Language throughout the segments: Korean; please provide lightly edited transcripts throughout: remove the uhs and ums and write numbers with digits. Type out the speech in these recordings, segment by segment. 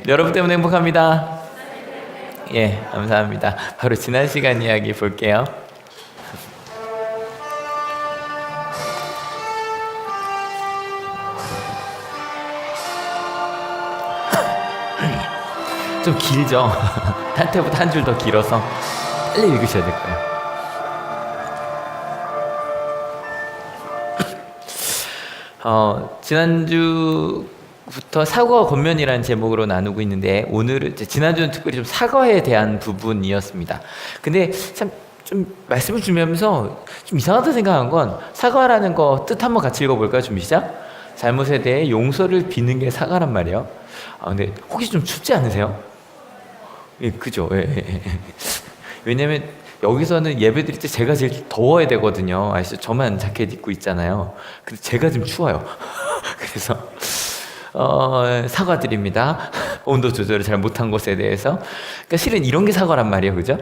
여러분 때문에 행복합니다. 예, 감사합니다. 바로 지난 시간 이야기 볼게요. 좀 길죠? 한 때보다 한 줄 더 길어서 빨리 읽으셔야 될 거예요. 지난주부터 사과와 권면이라는 제목으로 나누고 있는데, 오늘은 지난주는 특별히 좀 사과에 대한 부분이었습니다. 근데 참 좀 말씀을 준비하면서 좀 이상하다 생각한 건, 사과라는 거 뜻 한번 같이 읽어볼까요? 준비 시작. 잘못에 대해 용서를 비는 게 사과란 말이에요. 근데 혹시 좀 춥지 않으세요? 예, 그죠? 예, 예, 예. 왜냐면 여기서는 예배 드릴 때 제가 제일 더워야 되거든요. 아시죠? 저만 자켓 입고 있잖아요. 근데 제가 좀 추워요. 그래서 사과드립니다. 온도 조절을 잘 못한 것에 대해서. 그러니까 실은 이런 게 사과란 말이에요. 그죠?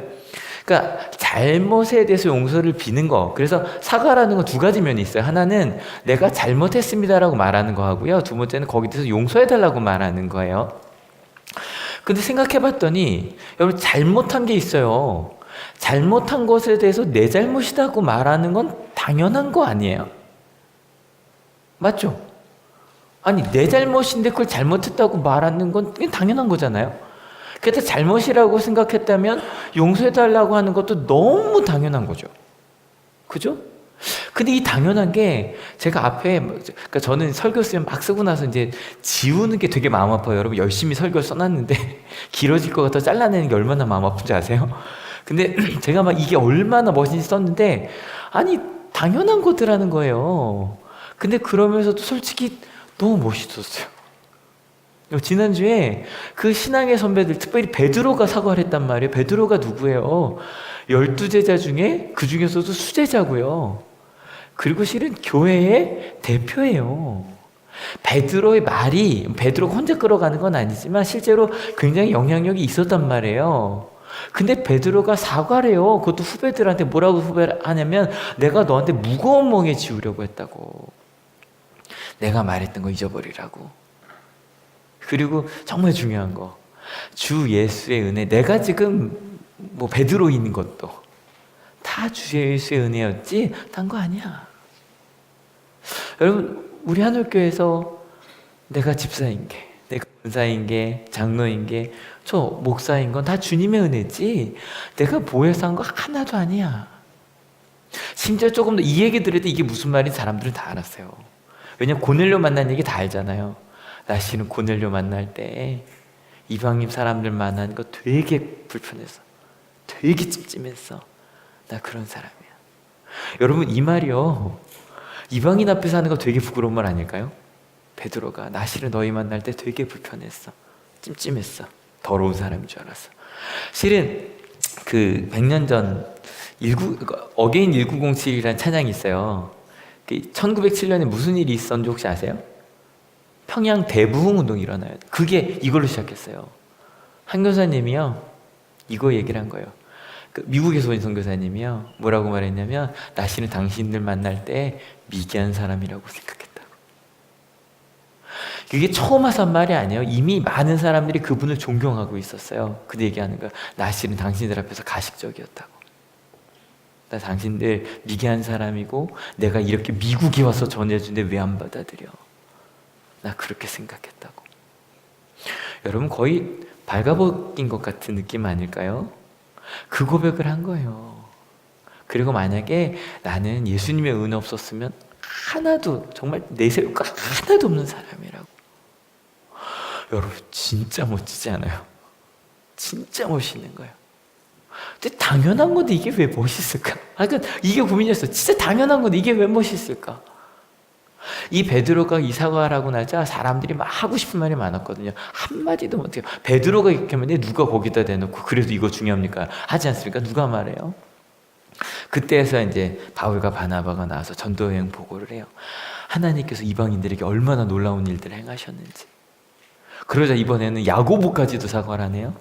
그러니까 잘못에 대해서 용서를 비는 거. 그래서 사과라는 건 두 가지 면이 있어요. 하나는 내가 잘못했습니다라고 말하는 거 하고요. 두 번째는 거기에 대해서 용서해달라고 말하는 거예요. 근데 생각해봤더니 여러분, 잘못한 게 있어요. 잘못한 것에 대해서 내 잘못이라고 말하는 건 당연한 거 아니에요? 맞죠? 아니, 내 잘못인데 그걸 잘못했다고 말하는 건 당연한 거잖아요. 그래서 잘못이라고 생각했다면 용서해달라고 하는 것도 너무 당연한 거죠. 그죠? 근데 이 당연한 게, 제가 앞에, 그러니까 저는 설교 쓰면 막 쓰고 나서 이제 지우는 게 되게 마음 아파요. 여러분, 열심히 설교를 써놨는데 길어질 것 같아 잘라내는 게 얼마나 마음 아픈지 아세요? 근데 제가 막 이게 얼마나 멋있게 썼는데, 아니, 당연한 것들하는 거예요. 근데 그러면서도 솔직히 너무 멋있었어요. 지난주에 그 신앙의 선배들, 특별히 베드로가 사과를 했단 말이에요. 베드로가 누구예요? 12제자 중에 그 중에서도 수제자고요. 그리고 실은 교회의 대표예요. 베드로의 말이, 베드로가 혼자 끌어가는 건 아니지만 실제로 굉장히 영향력이 있었단 말이에요. 근데 베드로가 사과를 해요. 그것도 후배들한테. 뭐라고 후배를 하냐면, 내가 너한테 무거운 멍에 지우려고 했다고. 내가 말했던 거 잊어버리라고. 그리고 정말 중요한 거, 주 예수의 은혜. 내가 지금 뭐 베드로인 것도 다 주 예수의 은혜였지 딴 거 아니야. 여러분, 우리 한올교회에서 내가 집사인 게, 내가 권사인 게, 장로인 게, 저 목사인 건 다 주님의 은혜지 내가 보여서 한 거 하나도 아니야. 심지어 조금 더 이 얘기 들을 때 이게 무슨 말인지 사람들은 다 알았어요. 왜냐면 고넬료 만난 얘기 다 알잖아요. 나 실은 고넬료 만날 때 이방인 사람들 만나는 거 되게 불편해서, 되게 찜찜했어. 나 그런 사람이야. 여러분, 이 말이요, 이방인 앞에서 하는 거 되게 부끄러운 말 아닐까요? 베드로가 나 실은 너희 만날 때 되게 불편했어, 찜찜했어, 더러운 사람인 줄 알았어. 실은 그 100년 전 어게인 1907이라는 찬양이 있어요. 1907년에 무슨 일이 있었는지 혹시 아세요? 평양 대부흥 운동이 일어나요. 그게 이걸로 시작했어요. 한 교사님이요, 이거 얘기를 한 거예요. 미국에서 온 선교사님이요, 뭐라고 말했냐면, 나 실은 당신들 만날 때 미개한 사람이라고 생각했다고. 그게 처음 와서 한 말이 아니에요. 이미 많은 사람들이 그분을 존경하고 있었어요. 근데 얘기하는 거야. 나 실은 당신들 앞에서 가식적이었다고. 나 당신들 미개한 사람이고, 내가 이렇게 미국에 와서 전해주는데 왜 안 받아들여? 나 그렇게 생각했다고. 여러분, 거의 발가벗긴 것 같은 느낌 아닐까요? 그 고백을 한 거예요. 그리고 만약에 나는 예수님의 은혜 없었으면 하나도, 정말 내세울 거 하나도 없는 사람이라고. 여러분, 진짜 멋지지 않아요? 진짜 멋있는 거예요. 근데 당연한 건데 이게 왜 멋있을까? 그러니까 이게 고민이었어. 진짜 당연한 건데 이게 왜 멋있을까? 이 베드로가 이 사과라고 나자 사람들이 막 하고 싶은 말이 많았거든요. 한마디도 못해요. 베드로가 이렇게 하면 누가 거기다 대놓고 그래도 이거 중요합니까? 하지 않습니까? 누가 말해요? 그때에서 이제 바울과 바나바가 나와서 전도여행 보고를 해요. 하나님께서 이방인들에게 얼마나 놀라운 일들을 행하셨는지. 그러자 이번에는 야고보까지도 사과를 하네요.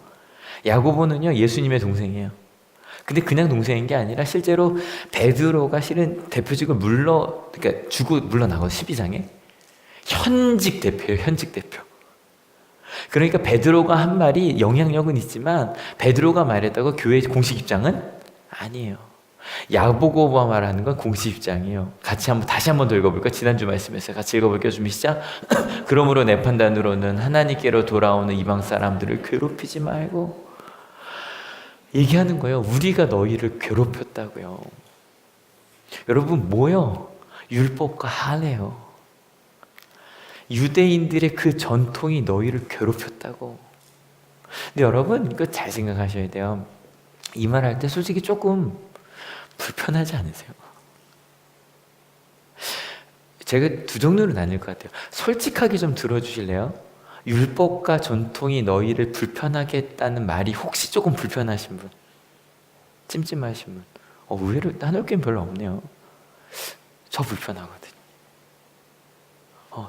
야고보는요, 예수님의 동생이에요. 근데 그냥 동생인 게 아니라 실제로 베드로가 실은 대표직을 그러니까 주고 물러나고 12장에 현직 대표예요. 현직 대표. 그러니까 베드로가 한 말이 영향력은 있지만 베드로가 말했다고 교회의 공식 입장은 아니에요. 야고보가 말하는 건 공식 입장이에요. 다시 한번 더 읽어볼까? 지난주 말씀에서 같이 읽어볼게요. 준비 시작. 그러므로 내 판단으로는 하나님께로 돌아오는 이방 사람들을 괴롭히지 말고, 얘기하는 거예요. 우리가 너희를 괴롭혔다고요. 여러분 뭐요? 율법과 할례요. 유대인들의 그 전통이 너희를 괴롭혔다고. 근데 여러분 이거 잘 생각하셔야 돼요. 이 말 할 때 솔직히 조금 불편하지 않으세요? 제가 두 종류로 나뉠 것 같아요. 솔직하게 좀 들어주실래요? 율법과 전통이 너희를 불편하게 했다는 말이 혹시 조금 불편하신 분, 찜찜하신 분, 의외로 한올교는 별로 없네요. 저 불편하거든요.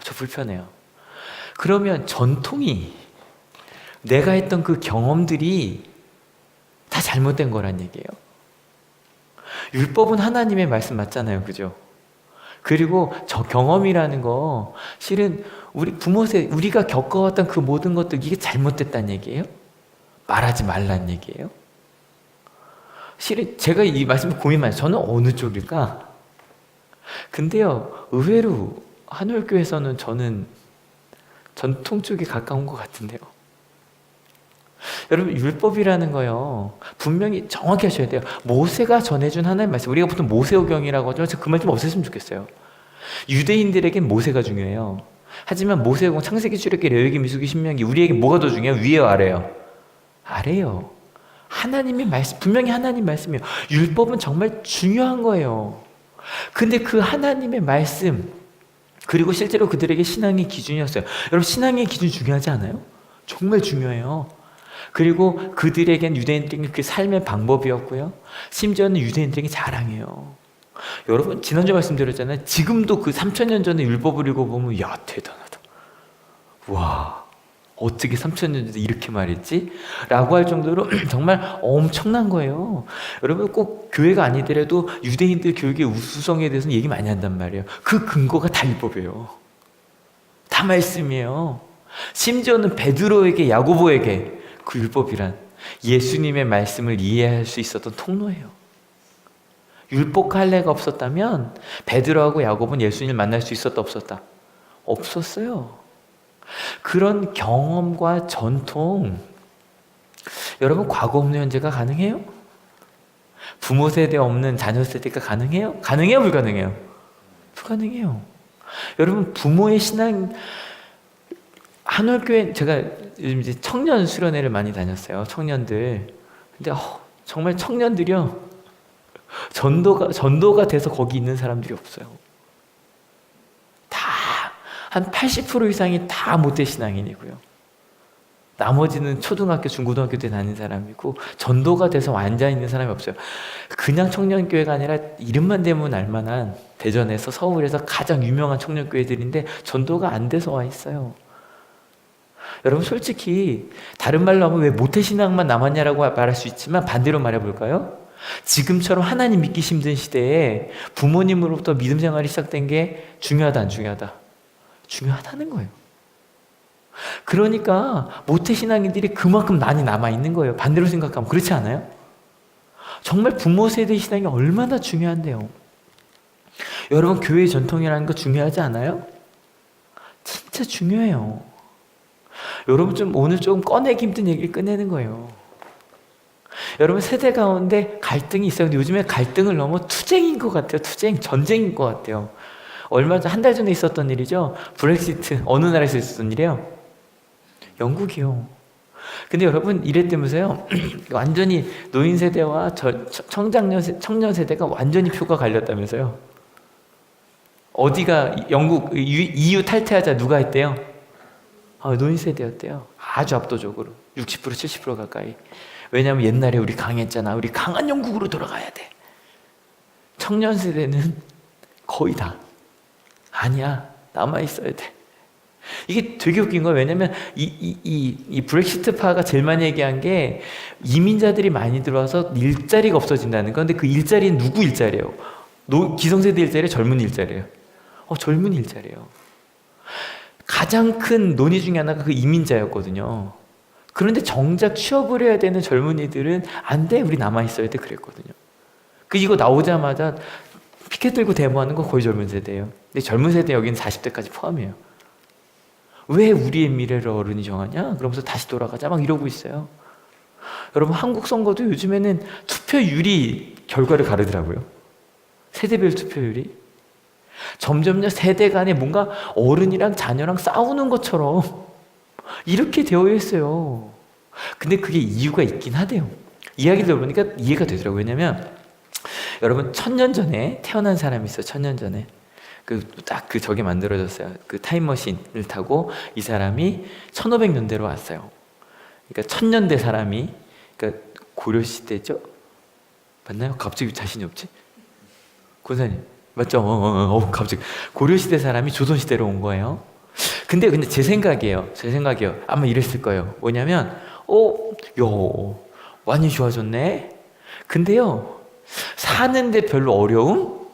저 불편해요. 그러면 전통이, 내가 했던 그 경험들이 다 잘못된 거란 얘기예요. 율법은 하나님의 말씀 맞잖아요. 그죠? 그리고 저 경험이라는 거 실은 우리 우리가 겪어왔던 그 모든 것들, 이게 잘못됐다는 얘기예요? 말하지 말라는 얘기예요? 실은 제가 이 말씀을 고민 많이 해요. 저는 어느 쪽일까? 근데요, 의외로 한올교에서는 저는 전통 쪽에 가까운 것 같은데요. 여러분 율법이라는 거요, 분명히 정확히 하셔야 돼요. 모세가 전해준 하나님의 말씀, 우리가 보통 모세오경이라고 하죠. 그 말 좀 없앴으면 좋겠어요. 유대인들에겐 모세가 중요해요. 하지만 모세오경, 창세기, 출애굽기, 레위기, 민수기, 신명기, 우리에게 뭐가 더 중요해요? 위에요, 아래요? 아래요. 하나님의 말씀, 분명히 하나님 말씀이에요. 율법은 정말 중요한 거예요. 근데 그 하나님의 말씀, 그리고 실제로 그들에게 신앙의 기준이었어요. 여러분 신앙의 기준 중요하지 않아요? 정말 중요해요. 그리고 그들에겐, 유대인들에겐 그 삶의 방법이었고요. 심지어는 유대인들에게 자랑이에요. 여러분 지난주 말씀드렸잖아요. 지금도 그 3000년 전에 율법을 읽어보면 야 대단하다. 와 어떻게 3000년 전에 이렇게 말했지? 라고 할 정도로 정말 엄청난 거예요. 여러분 꼭 교회가 아니더라도 유대인들 교육의 우수성에 대해서는 얘기 많이 한단 말이에요. 그 근거가 다 율법이에요. 다 말씀이에요. 심지어는 베드로에게, 야고보에게 그 율법이란 예수님의 말씀을 이해할 수 있었던 통로예요. 율법 할례가 없었다면 베드로하고 야고보는 예수님을 만날 수 있었다 없었다? 없었어요. 그런 경험과 전통, 여러분 과거 없는 현재가 가능해요? 부모 세대 없는 자녀 세대가 가능해요? 가능해요? 불가능해요? 불가능해요. 여러분 부모의 신앙, 한올교회, 제가 요즘 이제 청년 수련회를 많이 다녔어요. 청년들. 근데 정말 청년들이요, 전도가 돼서 거기 있는 사람들이 없어요. 다 한 80% 이상이 다 모태 신앙인이고요. 나머지는 초등학교, 중고등학교 때 다닌 사람이고 전도가 돼서 앉아 있는 사람이 없어요. 그냥 청년교회가 아니라 이름만 대면 알만한 대전에서, 서울에서 가장 유명한 청년교회들인데 전도가 안 돼서 와 있어요. 여러분 솔직히 다른 말로 하면 왜 모태신앙만 남았냐라고 말할 수 있지만 반대로 말해볼까요? 지금처럼 하나님 믿기 힘든 시대에 부모님으로부터 믿음 생활이 시작된 게 중요하다 안 중요하다? 중요하다는 거예요. 그러니까 모태신앙인들이 그만큼 많이 남아있는 거예요. 반대로 생각하면 그렇지 않아요? 정말 부모 세대의 신앙이 얼마나 중요한데요. 여러분 교회의 전통이라는 거 중요하지 않아요? 진짜 중요해요. 여러분 오늘 좀 꺼내기 힘든 얘기를 꺼내는 거예요. 여러분 세대 가운데 갈등이 있어요. 근데 요즘에 갈등을 넘어 투쟁인 것 같아요. 전쟁인 것 같아요. 얼마 전, 한 달 전에 있었던 일이죠. 브렉시트, 어느 나라에서 있었던 일이에요? 영국이요. 근데 여러분 이랬다면서요. 완전히 노인 세대와 청년 세대가 완전히 표가 갈렸다면서요. 어디가, 영국 EU 탈퇴하자 누가 했대요? 노인 세대였대요. 아주 압도적으로 60% 70% 가까이. 왜냐하면 옛날에 우리 강했잖아. 우리 강한 영국으로 돌아가야 돼. 청년 세대는 거의 다 아니야, 남아 있어야 돼. 이게 되게 웃긴 거예요. 왜냐면 이 브렉시트파가 제일 많이 얘기한 게 이민자들이 많이 들어와서 일자리가 없어진다는 거. 근데 그 일자리는 누구 일자리예요? 기성세대 일자리예요? 젊은 일자리예요? 젊은 일자리예요. 가장 큰 논의 중에 하나가 그 이민자였거든요. 그런데 정작 취업을 해야 되는 젊은이들은 안 돼, 우리 남아있어야 돼 그랬거든요. 이거 나오자마자 피켓 들고 데모하는 거 거의 젊은 세대예요. 근데 젊은 세대 여기는 40대까지 포함이에요. 왜 우리의 미래를 어른이 정하냐? 그러면서 다시 돌아가자 막 이러고 있어요. 여러분, 한국 선거도 요즘에는 투표율이 결과를 가르더라고요. 세대별 투표율이. 점점요 세대 간에 뭔가 어른이랑 자녀랑 싸우는 것처럼 이렇게 되어 있어요. 근데 그게 이유가 있긴 하대요. 이야기를 들어보니까 이해가 되더라고요. 왜냐면 여러분, 1000년 전에 태어난 사람이 있어요. 1000년 전에 저게 만들어졌어요. 그 타임머신을 타고 이 사람이 1500년대로 왔어요. 그러니까 1000년대 사람이, 그러니까 고려 시대죠? 맞나요? 갑자기 자신이 없지? 권사님 맞죠? 갑자기 고려 시대 사람이 조선 시대로 온 거예요. 근데 제 생각이에요. 아마 이랬을 거예요. 뭐냐면, 많이 좋아졌네. 근데요, 사는데 별로 어려움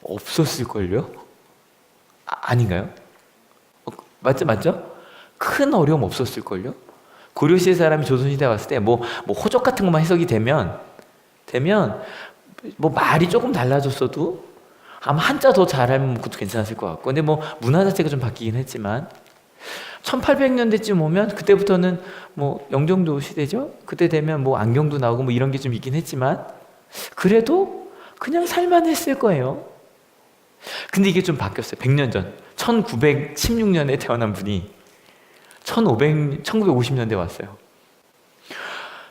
없었을걸요? 아닌가요? 맞죠? 큰 어려움 없었을걸요? 고려시대 사람이 조선시대 왔을 때 뭐 호적 같은 것만 해석이 되면 뭐 말이 조금 달라졌어도 아마 한자 더 잘하면 그것도 괜찮았을 것 같고, 근데 뭐 문화 자체가 좀 바뀌긴 했지만 1800년대쯤 오면 그때부터는 뭐 영종도 시대죠? 그때 되면 뭐 안경도 나오고 뭐 이런 게 좀 있긴 했지만 그래도 그냥 살만했을 거예요. 근데 이게 좀 바뀌었어요. 100년 전 1916년에 태어난 분이 1950년대 왔어요.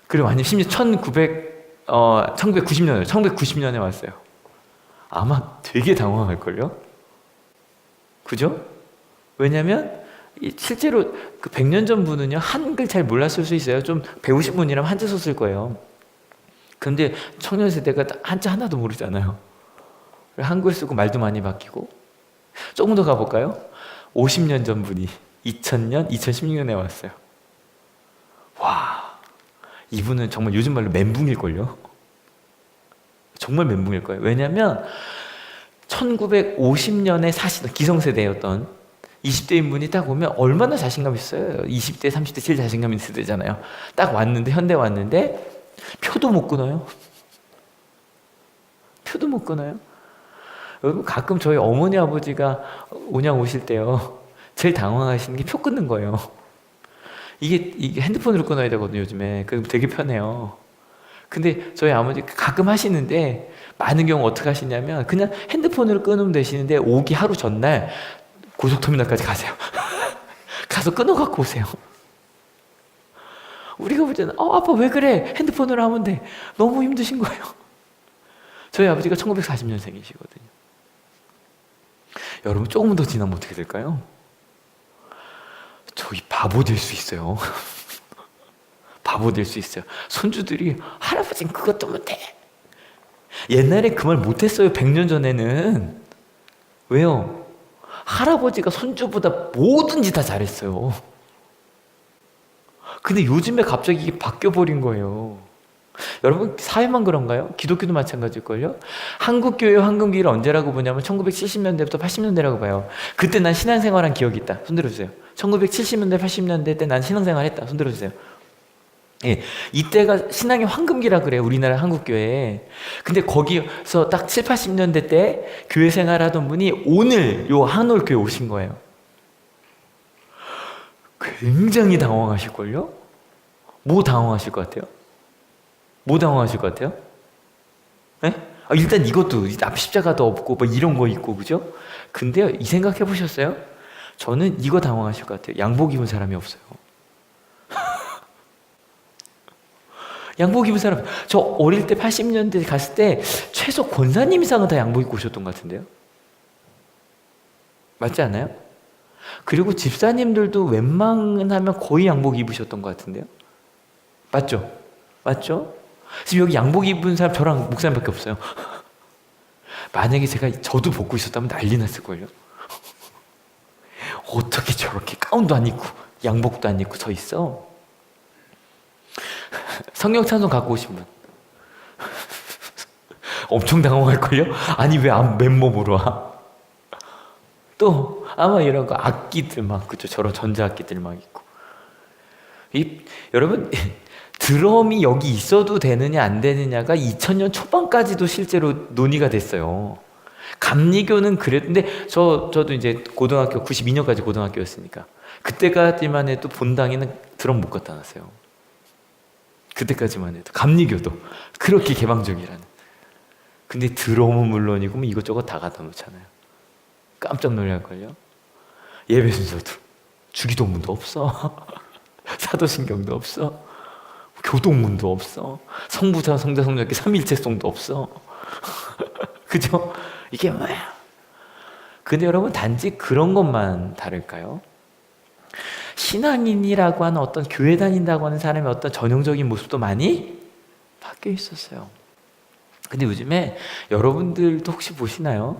그리고 아니 심지어 1990년에 왔어요. 아마 되게 당황할걸요? 그죠? 왜냐면 실제로 그 100년 전 분은요, 한글 잘 몰랐을 수 있어요. 좀 배우신 분이라면 한자 썼을 거예요. 근데 청년 세대가 한자 하나도 모르잖아요. 한글 쓰고 말도 많이 바뀌고. 조금 더 가볼까요? 50년 전 분이 2016년에 왔어요. 와, 이분은 정말 요즘 말로 멘붕일걸요? 정말 멘붕일 거예요. 왜냐면 1950년에 사시던 기성세대였던 20대인 분이 딱 오면 얼마나 자신감 있어요. 20대, 30대 제일 자신감 있는 세대잖아요. 딱 왔는데, 현대 왔는데 표도 못 끊어요. 표도 못 끊어요. 여러분, 가끔 저희 어머니 아버지가 온양 오실 때요, 제일 당황하시는 게 표 끊는 거예요. 이게 핸드폰으로 끊어야 되거든요, 요즘에. 그럼 되게 편해요. 근데 저희 아버지 가끔 하시는데, 많은 경우 어떻게 하시냐면 그냥 핸드폰으로 끊으면 되시는데 오기 하루 전날 고속터미널까지 가세요. 가서 끊어갖고 오세요. 우리가 볼 때는 아빠 왜 그래? 핸드폰으로 하면 돼. 너무 힘드신 거예요. 저희 아버지가 1940년생이시거든요. 여러분, 조금 더 지나면 어떻게 될까요? 저희 바보 될 수 있어요. 바보 될 수 있어요. 손주들이 할아버지는 그것도 못해. 옛날에 그 말 못했어요. 100년 전에는. 왜요? 할아버지가 손주보다 뭐든지 다 잘했어요. 근데 요즘에 갑자기 이게 바뀌어버린 거예요. 여러분, 사회만 그런가요? 기독교도 마찬가지일걸요? 한국교회 황금기를 언제라고 보냐면 1970년대부터 80년대라고 봐요. 그때 난 신앙생활한 기억이 있다. 손들어주세요. 1970년대, 80년대 때 난 신앙생활 했다. 손들어주세요. 예, 이때가 신앙의 황금기라 그래요. 우리나라 한국교회에. 근데 거기서 딱 7, 80년대 때 교회 생활하던 분이 오늘 요 한올교회 오신 거예요. 굉장히 당황하실걸요? 뭐 당황하실 것 같아요? 뭐 당황하실 것 같아요? 네? 일단 이것도 앞 십자가도 없고 뭐 이런 거 있고, 그죠? 근데요, 이 생각 해보셨어요? 저는 이거 당황하실 것 같아요. 양복 입은 사람이 없어요. 양복 입은 사람, 저 어릴 때 80년대 갔을 때 최소 권사님 이상은 다 양복 입고 오셨던 것 같은데요? 맞지 않아요? 그리고 집사님들도 웬만하면 거의 양복 입으셨던 것 같은데요? 맞죠? 맞죠? 지금 여기 양복 입은 사람 저랑 목사님밖에 없어요. 만약에 저도 벗고 있었다면 난리 났을걸요? 어떻게 저렇게 가운도 안 입고 양복도 안 입고 서 있어? 성령 찬송 갖고 오신 분 엄청 당황할걸요? 아니 왜 맨몸으로 와? 또 아마 이런 거 악기들 막 그죠? 저런 전자악기들 막 있고. 여러분 드럼이 여기 있어도 되느냐 안 되느냐가 2000년 초반까지도 실제로 논의가 됐어요. 감리교는 그랬는데 저도 이제 고등학교 92년까지 고등학교였으니까 그때까지만 해도 본당에는 드럼 못 갖다 놨어요. 그때까지만 해도 감리교도 그렇게 개방적이라는. 근데 드럼은 물론이고 뭐 이것저것 다 갖다 놓잖아요. 깜짝 놀랄걸요. 예배 순서도 주기도문도 없어. 사도신경도 없어. 교동문도 없어. 성부자 성자 성자께 삼위일체송도 없어. 그죠? 이게 뭐야? 근데 여러분 단지 그런 것만 다를까요? 신앙인이라고 하는 어떤 교회 다닌다고 하는 사람의 어떤 전형적인 모습도 많이 바뀌어 있었어요. 근데 요즘에 여러분들도 혹시 보시나요?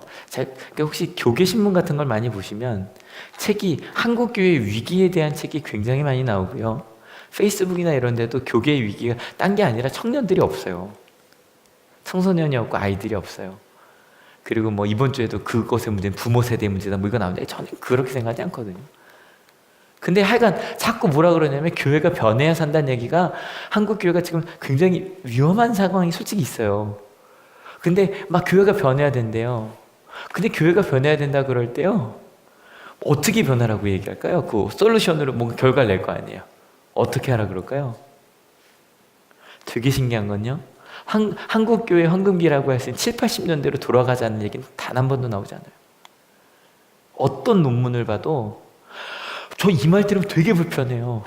혹시 교계신문 같은 걸 많이 보시면 책이 한국교회 위기에 대한 책이 굉장히 많이 나오고요. 페이스북이나 이런 데도 교계의 위기가 딴 게 아니라 청년들이 없어요. 청소년이 없고 아이들이 없어요. 그리고 뭐 이번 주에도 그것의 문제는 부모 세대의 문제다 뭐 이거 나오는데 저는 그렇게 생각하지 않거든요. 근데 하여간 자꾸 뭐라 그러냐면 교회가 변해야 산다는 얘기가 한국 교회가 지금 굉장히 위험한 상황이 솔직히 있어요. 근데 막 교회가 변해야 된대요. 근데 교회가 변해야 된다 그럴 때요. 어떻게 변하라고 얘기할까요? 그 솔루션으로 뭔가 결과를 낼 거 아니에요. 어떻게 하라 그럴까요? 되게 신기한 건요. 한국 교회 황금기라고 할 수 있는 7, 80년대로 돌아가자는 얘기는 단 한 번도 나오지 않아요. 어떤 논문을 봐도 저 이 말 들으면 되게 불편해요.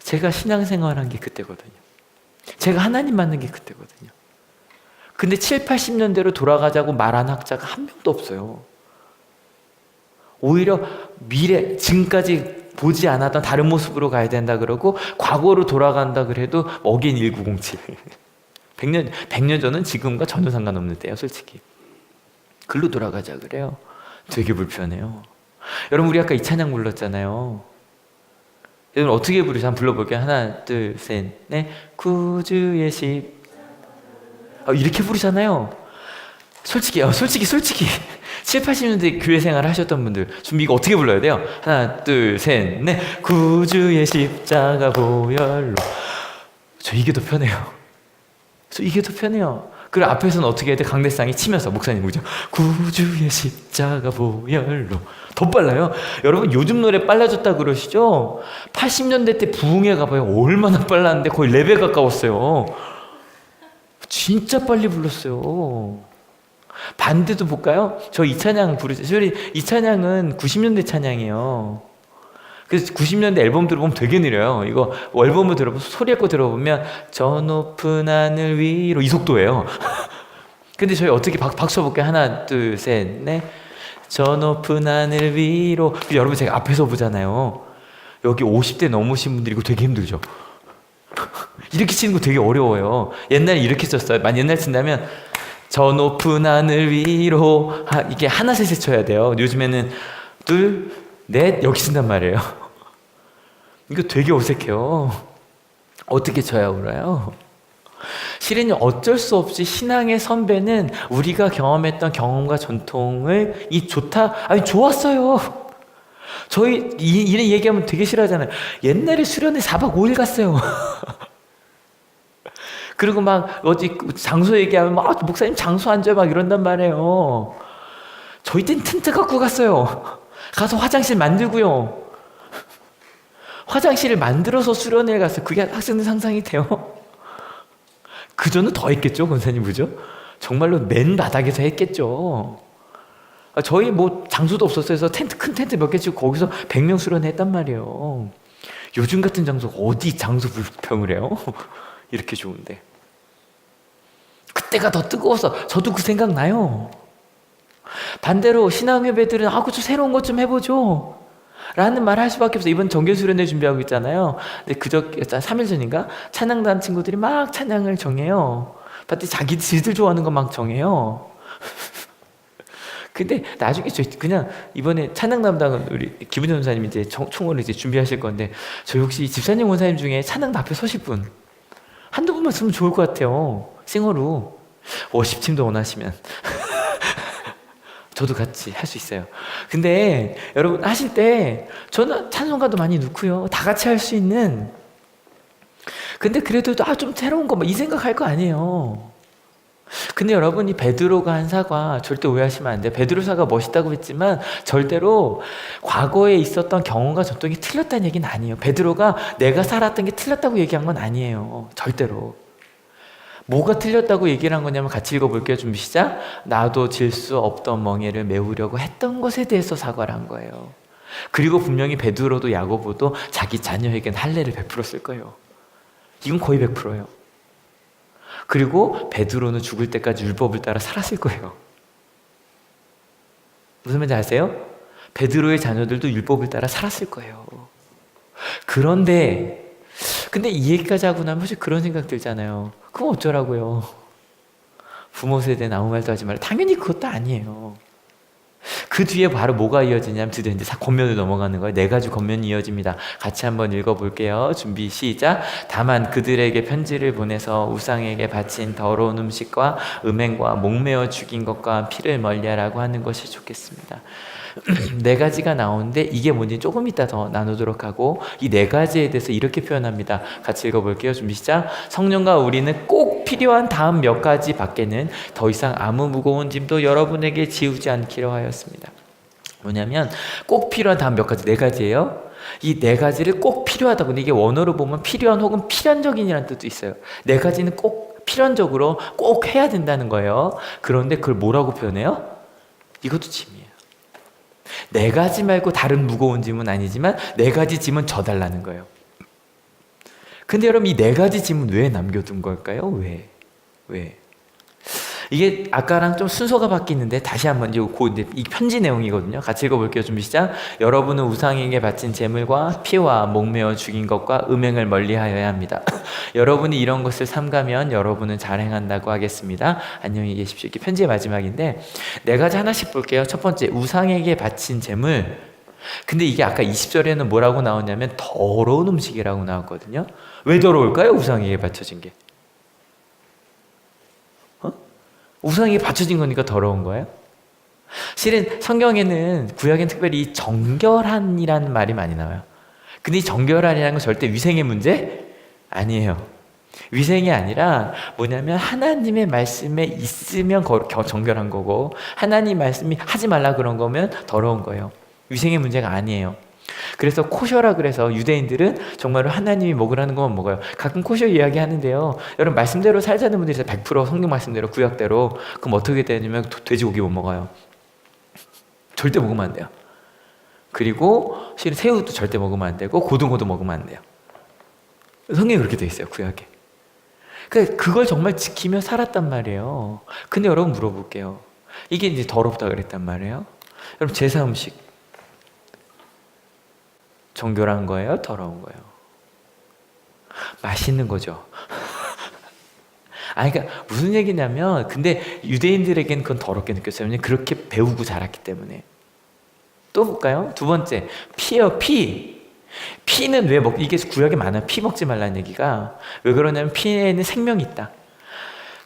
제가 신앙생활한 게 그때거든요. 제가 하나님 만난 게 그때거든요. 근데 7, 80년대로 돌아가자고 말한 학자가 한 명도 없어요. 오히려 미래, 지금까지 보지 않았던 다른 모습으로 가야 된다 그러고 과거로 돌아간다 그래도 어게인 1907 100년 전은 지금과 전혀 상관없는 때예요. 솔직히 글로 돌아가자 그래요. 되게 불편해요. 여러분 우리 아까 이 찬양 불렀잖아요. 여러분 어떻게 부르죠? 한번 불러볼게요. 하나 둘 셋 넷 구주의 십 이렇게 부르잖아요. 솔직히 7, 80년대 교회 생활 하셨던 분들 준비 이거 어떻게 불러야 돼요? 하나 둘 셋 넷 구주의 십자가 보혈로. 저 이게 더 편해요. 그리고 앞에서는 어떻게 해야 돼? 강대상이 치면서 목사님 그죠? 구주의 십자가 보혈로. 더 빨라요. 여러분 요즘 노래 빨라졌다 그러시죠? 80년대 때 부흥회 가봐요. 얼마나 빨랐는데 거의 랩에 가까웠어요. 진짜 빨리 불렀어요. 반대도 볼까요? 저 이 찬양 부르죠. 이 찬양은 90년대 찬양이에요. 그래서 90년대 앨범 들어보면 되게 느려요. 이거 앨범을 들어보면 소리एको 들어보면 저 높은 하늘 위로 이 속도예요. 근데 저희 어떻게 박수 쳐볼게요. 하나 둘 셋 넷 저 높은 하늘 위로. 여러분 제가 앞에서 보잖아요. 여기 50대 넘으신 분들이 이거 되게 힘들죠. 이렇게 치는 거 되게 어려워요. 옛날에 이렇게 썼어요. 만약 옛날 친다면 저 높은 하늘 위로 이게 하나 셋에 쳐야 돼요. 요즘에는 둘, 넷 여기 쓴단 말이에요. 이거 되게 어색해요. 어떻게 쳐야 울어요? 실은 어쩔 수 없이 신앙의 선배는 우리가 경험했던 경험과 전통을 좋았어요. 저희 이런 얘기하면 되게 싫어하잖아요. 옛날에 수련회 4박 5일 갔어요. 그리고 막 어디 장소 얘기하면 막 목사님 장소 앉아요 막 이런단 말이에요. 저희 땐 텐트 갖고 갔어요. 가서 화장실 만들고요. 화장실을 만들어서 수련회에 갔어요. 그게 학생들 상상이 돼요? 그전은 더 했겠죠, 권사님, 그죠? 정말로 맨 바닥에서 했겠죠. 저희 뭐 장소도 없었어요. 그래서 큰 텐트 몇 개 치고 거기서 100명 수련회 했단 말이에요. 요즘 같은 장소 어디 장소 불평을 해요? 이렇게 좋은데. 그때가 더 뜨거워서 저도 그 생각 나요. 반대로 신앙예배들은 그저 새로운 것 좀 해보죠 라는 말 할 수밖에 없어요. 이번 정규수련회 준비하고 있잖아요. 근데 3일 전인가 찬양단 친구들이 막 찬양을 정해요. 봤더니 지들 좋아하는 거 막 정해요. 근데 나중에 그냥 이번에 찬양 담당은 우리 김은현 원사님이 이제 총회를 이제 준비하실 건데 저희 혹시 집사님 원사님 중에 찬양 앞에 서실 분 한두 분만 쓰면 좋을 것 같아요. 싱어로 워십팀도 원하시면 저도 같이 할 수 있어요. 근데 여러분 하실 때 저는 찬송가도 많이 넣고요. 다 같이 할 수 있는. 근데 그래도 좀 새로운 거 이 생각할 거 아니에요. 근데 여러분 이 베드로가 한 사과 절대 오해하시면 안 돼요. 베드로 사과 멋있다고 했지만 절대로 과거에 있었던 경험과 전통이 틀렸다는 얘기는 아니에요. 베드로가 내가 살았던 게 틀렸다고 얘기한 건 아니에요. 절대로. 뭐가 틀렸다고 얘기를 한 거냐면 같이 읽어볼게요. 준비 시작. 나도 질 수 없던 멍에를 메우려고 했던 것에 대해서 사과를 한 거예요. 그리고 분명히 베드로도 야고보도 자기 자녀에게는 할례를 베풀었을 거예요. 이건 거의 100%예요. 그리고 베드로는 죽을 때까지 율법을 따라 살았을 거예요. 무슨 말인지 아세요? 베드로의 자녀들도 율법을 따라 살았을 거예요. 근데 이 얘기까지 하고 나면 사실 그런 생각 들잖아요. 그럼 어쩌라고요? 부모 세대는 아무 말도 하지 말라. 당연히 그것도 아니에요. 그 뒤에 바로 뭐가 이어지냐면 드디어 이제 권면으로 넘어가는 거예요. 4가지 권면이 이어집니다. 같이 한번 읽어볼게요. 준비 시작. 다만 그들에게 편지를 보내서 우상에게 바친 더러운 음식과 음행과 목매어 죽인 것과 피를 멀리하라고 하는 것이 좋겠습니다. 4가지가 나오는데 이게 뭔지 조금 이따 더 나누도록 하고, 이 4가지에 대해서 이렇게 표현합니다. 같이 읽어볼게요. 준비 시작. 성령과 우리는 꼭 필요한 다음 몇 가지 밖에는 더 이상 아무 무거운 짐도 여러분에게 지우지 않기로 하였습니다. 뭐냐면 꼭 필요한 다음 몇 가지, 4가지예요. 이 4가지를 꼭 필요하다고. 근데 이게 원어로 보면 필요한 혹은 필연적인이라는 뜻도 있어요. 4가지는 꼭 필연적으로 꼭 해야 된다는 거예요. 그런데 그걸 뭐라고 표현해요? 이것도 짐이에요. 4가지 말고 다른 무거운 짐은 아니지만 4가지 짐은 져달라는 거예요. 근데 여러분 이 4가지 짐은 왜 남겨둔 걸까요? 왜? 이게 아까랑 좀 순서가 바뀌는데 다시 한번 이제 이 편지 내용이거든요. 같이 읽어볼게요. 준비 시작. 여러분은 우상에게 바친 제물과 피와 목매어 죽인 것과 음행을 멀리하여야 합니다. 여러분이 이런 것을 삼가면 여러분은 잘 행한다고 하겠습니다. 안녕히 계십시오. 이게 편지의 마지막인데 4가지 하나씩 볼게요. 첫 번째, 우상에게 바친 제물. 근데 이게 아까 20절에는 뭐라고 나오냐면 더러운 음식이라고 나왔거든요. 왜 더러울까요? 우상에게 바쳐진 게. 우상에게 바쳐진 거니까 더러운 거예요? 실은 성경에는, 구약에는 특별히 정결한이라는 말이 많이 나와요. 근데 이 정결한이라는 건 절대 위생의 문제 아니에요. 위생이 아니라 뭐냐면 하나님의 말씀에 있으면 정결한 거고, 하나님 말씀이 하지 말라 그런 거면 더러운 거예요. 위생의 문제가 아니에요. 그래서 코셔라 그래서 유대인들은 정말로 하나님이 먹으라는 것만 먹어요. 가끔 코셔 이야기 하는데요. 여러분 말씀대로 살자는 분들이 100% 성경 말씀대로 구약대로, 그럼 어떻게 되냐면 돼지고기 못 먹어요. 절대 먹으면 안 돼요. 그리고 실은 새우도 절대 먹으면 안 되고 고등어도 먹으면 안 돼요. 성경에 그렇게 돼 있어요. 구약에. 그러니까 그걸 정말 지키며 살았단 말이에요. 근데 여러분 물어볼게요. 이게 이제 더럽다 그랬단 말이에요. 여러분 제사 음식 정결한 거예요? 더러운 거예요? 맛있는 거죠. 그러니까 무슨 얘기냐면, 근데 유대인들에게는 그건 더럽게 느꼈어요. 왜냐면 그렇게 배우고 자랐기 때문에. 또 볼까요? 2번째, 피예요. 피는 왜 이게 구약에 많아요. 피 먹지 말라는 얘기가. 왜 그러냐면 피에는 생명이 있다.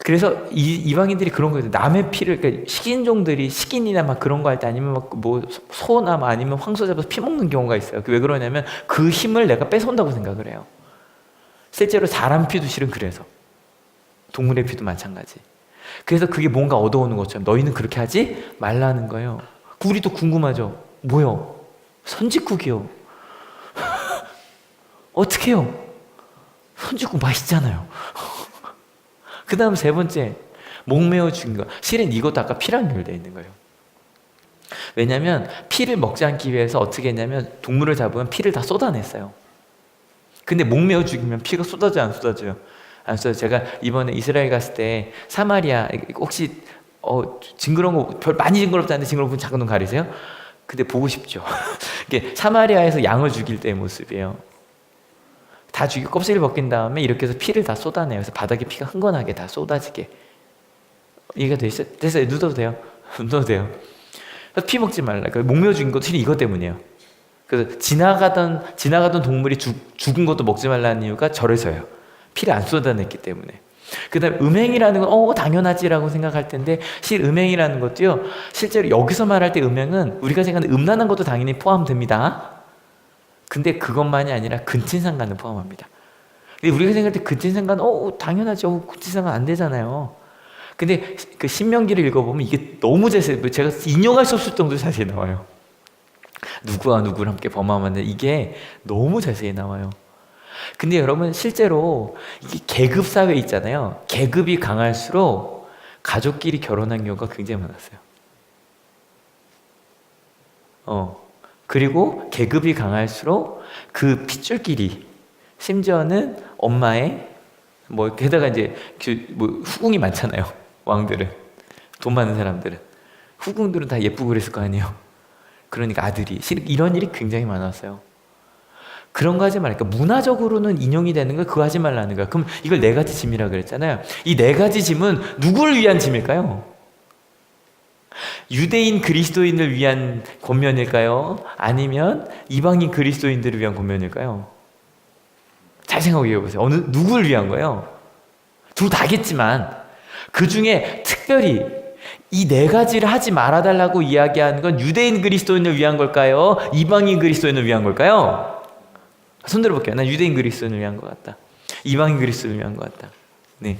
그래서 이방인들이 그런 거예요. 남의 피를, 그러니까 식인종들이 식인이나 막 그런 거 할 때, 아니면 뭐 소나 아니면 황소 잡아서 피 먹는 경우가 있어요. 왜 그러냐면 그 힘을 내가 뺏어온다고 생각을 해요. 실제로 사람 피도 실은 그래서. 동물의 피도 마찬가지. 그래서 그게 뭔가 얻어오는 것처럼 너희는 그렇게 하지 말라는 거예요. 우리도 궁금하죠. 뭐요? 선짓국이요. 어떻게 해요? 선짓국 맛있잖아요. 그 다음 3번째, 목매어 죽인 거. 실은 이것도 아까 피랑 연결되어 있는 거예요. 왜냐하면 피를 먹지 않기 위해서 어떻게 했냐면 동물을 잡으면 피를 다 쏟아냈어요. 근데 목매어 죽이면 피가 쏟아져요? 안 쏟아져요? 안 쏟아져요. 제가 이번에 이스라엘 갔을 때 사마리아, 혹시 징그러운 거, 별 많이 징그럽지 않은데 징그러운 분 작은 눈 가리세요? 근데 보고 싶죠. 이게 사마리아에서 양을 죽일 때의 모습이에요. 다 죽이고 껍질을 벗긴 다음에 이렇게 해서 피를 다 쏟아내요. 그래서 바닥에 피가 흥건하게 다 쏟아지게. 이해가 됐어요? 눕어도 돼요? 눕어도 돼요. 그래서 피 먹지 말라. 그러니까 목매어 죽인 것도 이것 때문이에요. 그래서 지나가던 동물이 죽은 것도 먹지 말라는 이유가 저래서예요. 피를 안 쏟아냈기 때문에. 그 다음에 음행이라는 건 당연하지라고 생각할 텐데 음행이라는 것도요, 실제로 여기서 말할 때 음행은 우리가 생각하는 음란한 것도 당연히 포함됩니다. 근데 그것만이 아니라 근친상간을 포함합니다. 근데 우리가 생각할 때 근친상간 당연하죠. 근친상간 안 되잖아요. 근데 그 신명기를 읽어보면 이게 너무 자세히, 제가 인용할 수 없을 정도로 자세히 나와요. 누구와 누구를 함께 범하면 이게 너무 자세히 나와요. 근데 여러분, 실제로 이게 계급 사회 있잖아요. 계급이 강할수록 가족끼리 결혼한 경우가 굉장히 많았어요. 그리고 계급이 강할수록 그 핏줄끼리, 심지어는 엄마의 게다가 이제 후궁이 많잖아요. 왕들은, 돈 많은 사람들은, 후궁들은 다 예쁘고 그랬을 거 아니에요. 그러니까 아들이, 이런 일이 굉장히 많았어요. 그런 거 하지 말니까, 문화적으로는 인용이 되는 거 그거 하지 말라는 거야. 그럼 이걸 네 가지 짐이라 그랬잖아요. 이 네 가지 짐은 누구를 위한 짐일까요? 유대인 그리스도인을 위한 권면일까요? 아니면 이방인 그리스도인들을 위한 권면일까요? 잘 생각해 보세요. 누구를 위한 거예요? 둘 다겠지만 그 중에 특별히 이 네 가지를 하지 말아달라고 이야기하는 건 유대인 그리스도인을 위한 걸까요? 이방인 그리스도인을 위한 걸까요? 손 들어볼게요. 난 유대인 그리스도인을 위한 것 같다. 이방인 그리스도인을 위한 것 같다. 네.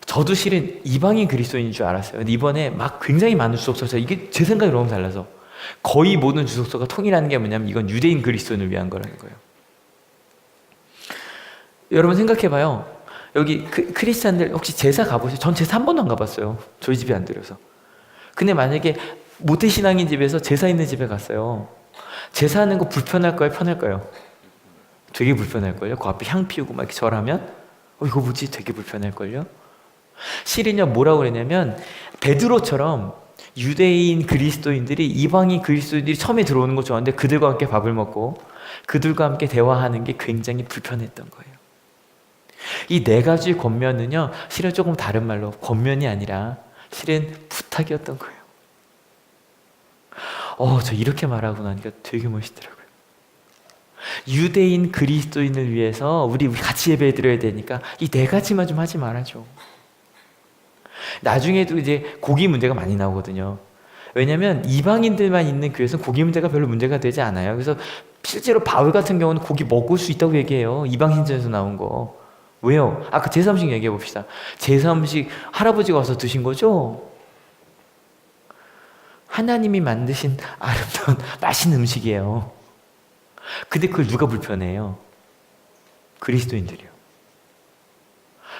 저도 실은 이방인 그리스도인인 줄 알았어요. 근데 이번에 막 굉장히 많은 주석서가, 이게 제 생각이 너무 달라서 거의 모든 주석서가 통일하는 게 뭐냐면 이건 유대인 그리스도인을 위한 거라는 거예요. 여러분 생각해봐요. 여기 크리스찬들 혹시 제사 가보세요? 전 제사 한 번도 안 가봤어요. 저희 집에 안 들여서. 근데 만약에 모태신앙인 집에서 제사 있는 집에 갔어요. 제사하는 거 불편할까요? 편할까요? 되게 불편할걸요? 그 앞에 향 피우고 막 이렇게 절하면 이거 뭐지? 되게 불편할걸요? 실은요, 뭐라고 그랬냐면 베드로처럼 유대인 그리스도인들이 이방인 그리스도인들이 처음에 들어오는 거 좋아하는데 그들과 함께 밥을 먹고 그들과 함께 대화하는 게 굉장히 불편했던 거예요. 이 네 가지 권면은요, 실은 조금 다른 말로 권면이 아니라 실은 부탁이었던 거예요. 저 이렇게 말하고 나니까 되게 멋있더라고요. 유대인 그리스도인을 위해서 우리 같이 예배 드려야 되니까 이 네 가지만 좀 하지 말아줘. 나중에도 이제 고기 문제가 많이 나오거든요. 왜냐면 이방인들만 있는 교회에서는 고기 문제가 별로 문제가 되지 않아요. 그래서 실제로 바울 같은 경우는 고기 먹을 수 있다고 얘기해요. 이방신전에서 나온 거. 왜요? 아까 제사 음식 얘기해 봅시다. 제사 음식 할아버지가 와서 드신 거죠? 하나님이 만드신 아름다운 맛있는 음식이에요. 근데 그걸 누가 불편해요? 그리스도인들이요.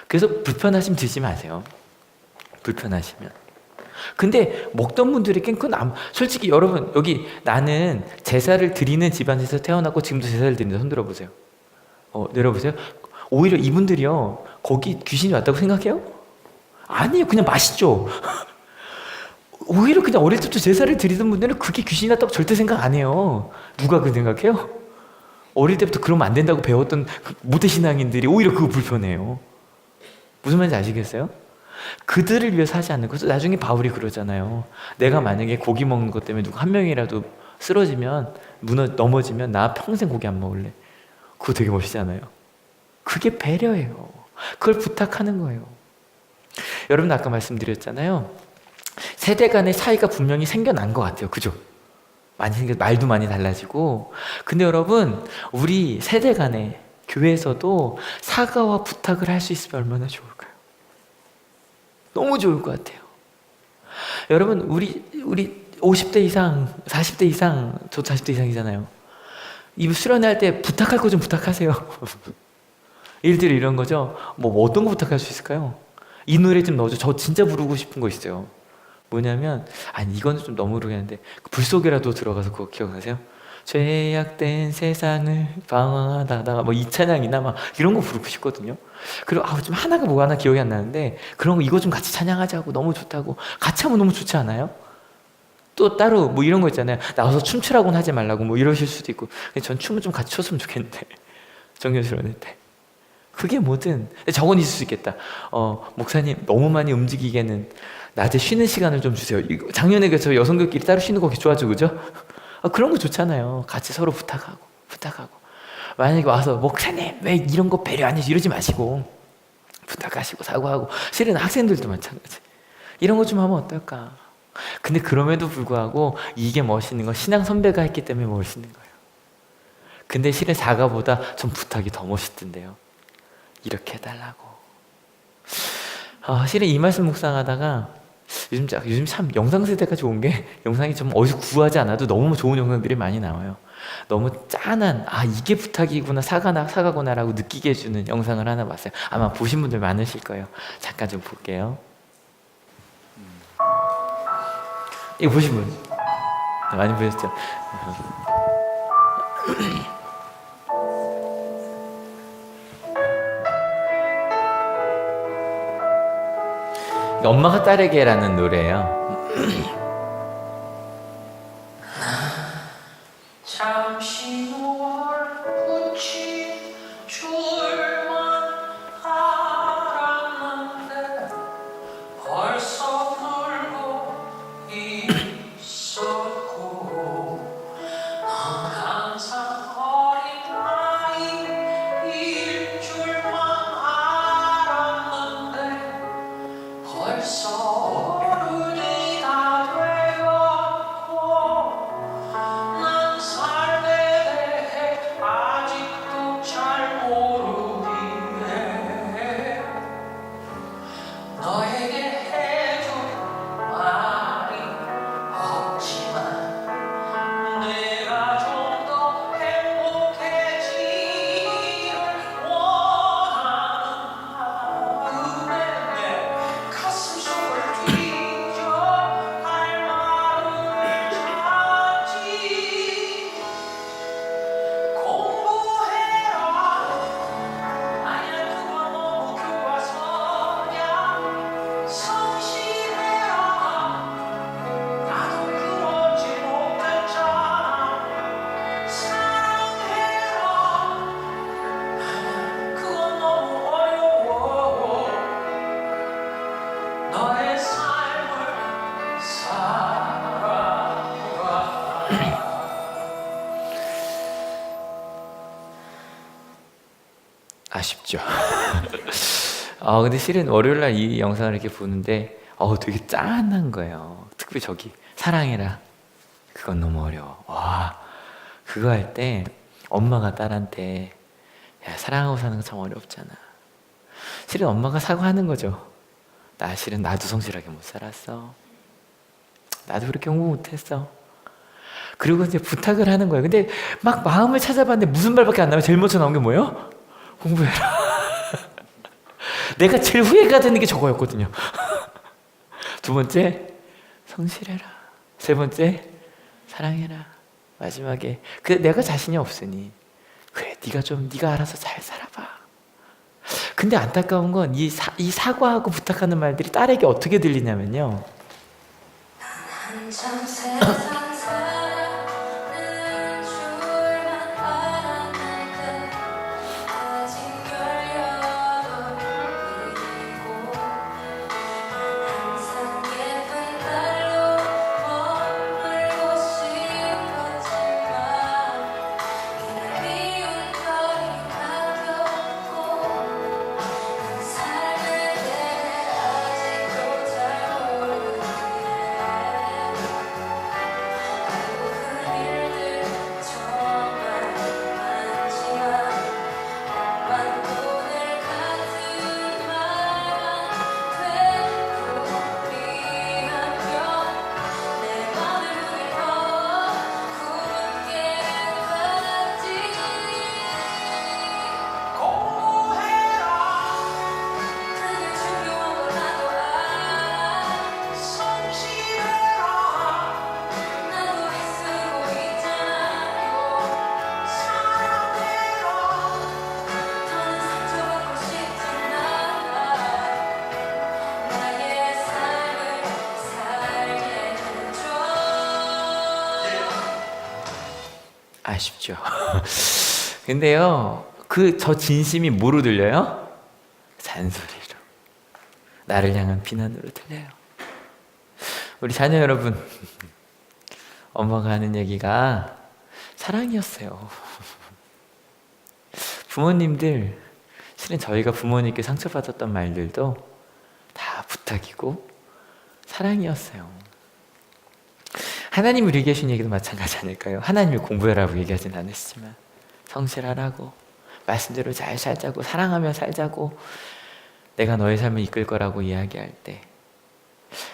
그래서 불편하시면 드시지 마세요. 불편하시면. 근데 먹던 분들에겐 그건 솔직히 여러분, 여기 나는 제사를 드리는 집안에서 태어났고 지금도 제사를 드린다. 손 들어보세요. 내려보세요. 오히려 이분들이요, 거기 귀신이 왔다고 생각해요? 아니에요. 그냥 맛있죠. 오히려 그냥 어릴 때부터 제사를 드리던 분들은 그게 귀신이 왔다고 절대 생각 안 해요. 누가 그 생각해요? 어릴 때부터 그러면 안 된다고 배웠던 모태신앙인들이 오히려 그거 불편해요. 무슨 말인지 아시겠어요? 그들을 위해서 하지 않는 거죠. 나중에 바울이 그러잖아요. 내가 만약에 고기 먹는 것 때문에 누구 한 명이라도 쓰러지면, 넘어지면 나 평생 고기 안 먹을래. 그거 되게 멋있잖아요. 그게 배려예요. 그걸 부탁하는 거예요. 여러분, 아까 말씀드렸잖아요. 세대 간의 차이가 분명히 생겨난 것 같아요. 그죠? 말도 많이 달라지고. 근데 여러분, 우리 세대 간에 교회에서도 사과와 부탁을 할 수 있으면 얼마나 좋을까요? 너무 좋을 것 같아요. 여러분, 우리 50대 이상, 40대 이상, 저 40대 이상이잖아요. 이 수련회 때 부탁할 거 좀 부탁하세요. 예를 들어 이런 거죠. 어떤 거 부탁할 수 있을까요? 이 노래 좀 넣어줘. 저 진짜 부르고 싶은 거 있어요. 뭐냐면, 이거는 좀 너무 모르겠는데, 불 속에라도 들어가서 그거 기억나세요? 죄악된 세상을 방황하다가 이 찬양이나 이런 거 부르고 싶거든요. 그리고 좀 하나가 뭐 하나 기억이 안 나는데, 그런 거 이거 좀 같이 찬양하자고, 너무 좋다고. 같이 하면 너무 좋지 않아요? 또 따로 이런 거 있잖아요. 나와서 춤추라고는 하지 말라고 이러실 수도 있고. 근데 전 춤을 좀 같이 췄으면 좋겠는데. 정교수련회 때. 그게 뭐든. 저건 있을 수 있겠다. 목사님 너무 많이 움직이게는 낮에 쉬는 시간을 좀 주세요. 작년에 저 여성들끼리 따로 쉬는 거 좋아하죠, 그죠? 그런 거 좋잖아요. 같이 서로 부탁하고. 만약에 와서 목사님 왜 이런 거 배려 안 해줘 이러지 마시고 부탁하시고 사과하고. 실은 학생들도 마찬가지. 이런 거 좀 하면 어떨까? 근데 그럼에도 불구하고 이게 멋있는 건 신앙 선배가 했기 때문에 멋있는 거예요. 근데 실은 사과보다 좀 부탁이 더 멋있던데요. 이렇게 해달라고. 실은 이 말씀 묵상하다가 요즘 참 영상 세대가 좋은 게 영상이 좀 어디서 구하지 않아도 너무 좋은 영상들이 많이 나와요. 너무 짠한 이게 부탁이구나 사과구나라고 느끼게 해주는 영상을 하나 봤어요. 아마 보신 분들 많으실 거예요. 잠깐 좀 볼게요. 이거 보신 분 많이 보셨죠? 엄마가 딸에게라는 노래예요. 잠시 노을 붙인 줄만 알았는데 벌써 놀고 있었고 넌 항상 어린 아이일 줄만 알았는데 벌써 어른이 다 되었고 난 삶에 대해 아직도 잘 모르기에 너에게 해줄 말이 없지만 내가 좀 더 행복해지기를 원하는 마음에 내 가슴 속을 뒤져 할 말을 찾지 공부해라 아니야 그건 너무 교과서야 성실해라 나도 그러지 못했잖아 사랑해라 그건 너무 어려워 너의 삶을 살아가 아쉽죠. 근데 실은 월요일날 이 영상을 이렇게 보는데 되게 짠한 거예요. 특히 저기 사랑해라 그건 너무 어려워. 와, 그거 할 때 엄마가 딸한테 야, 사랑하고 사는 거 참 어렵잖아. 실은 엄마가 사과하는 거죠. 실은 나도 성실하게 못 살았어. 나도 그렇게 공부 못했어. 그리고 이제 부탁을 하는 거예요. 근데 막 마음을 찾아봤는데 무슨 말밖에 안 나와요. 제일 먼저 나온 게 뭐예요? 공부해라. 내가 제일 후회가 되는 게 저거였거든요. 두 번째, 성실해라. 세 번째, 사랑해라. 마지막에 내가 자신이 없으니 그래, 네가 알아서 잘 살아봐. 근데 안타까운 건 이 사과하고 부탁하는 말들이 딸에게 어떻게 들리냐면요. 한참 세상 사는 줄만 알았는데 아직 18이고 항상 예쁜 날로 머물고 싶었지만 이날 미운 별이 바뀌었고 난 삶에 대해 아직도 잘 모르기에 알고 그 일들 정말 많지만 엄만 오늘 같은 말만 되돌이하며 내 맘을 울려 굳게 받았지 공부해라 그게 중요한 걸 나도 알아 성실해라 나도 애쓰고 있잖아요 사랑해라 더는 상처받고 싶진 않아 나의 삶을 살게 해줘 아쉽죠. 근데요, 저 진심이 뭐로 들려요? 잔소리로. 나를 향한 비난으로 들려요. 우리 자녀 여러분, 엄마가 하는 얘기가 사랑이었어요. 부모님들, 실은 저희가 부모님께 상처받았던 말들도 다 부탁이고 사랑이었어요. 하나님이 우리에게 하신 얘기도 마찬가지 아닐까요? 하나님이 공부해라고 얘기하진 않으시지만 성실하라고, 말씀대로 잘 살자고, 사랑하며 살자고, 내가 너의 삶을 이끌 거라고 이야기할 때.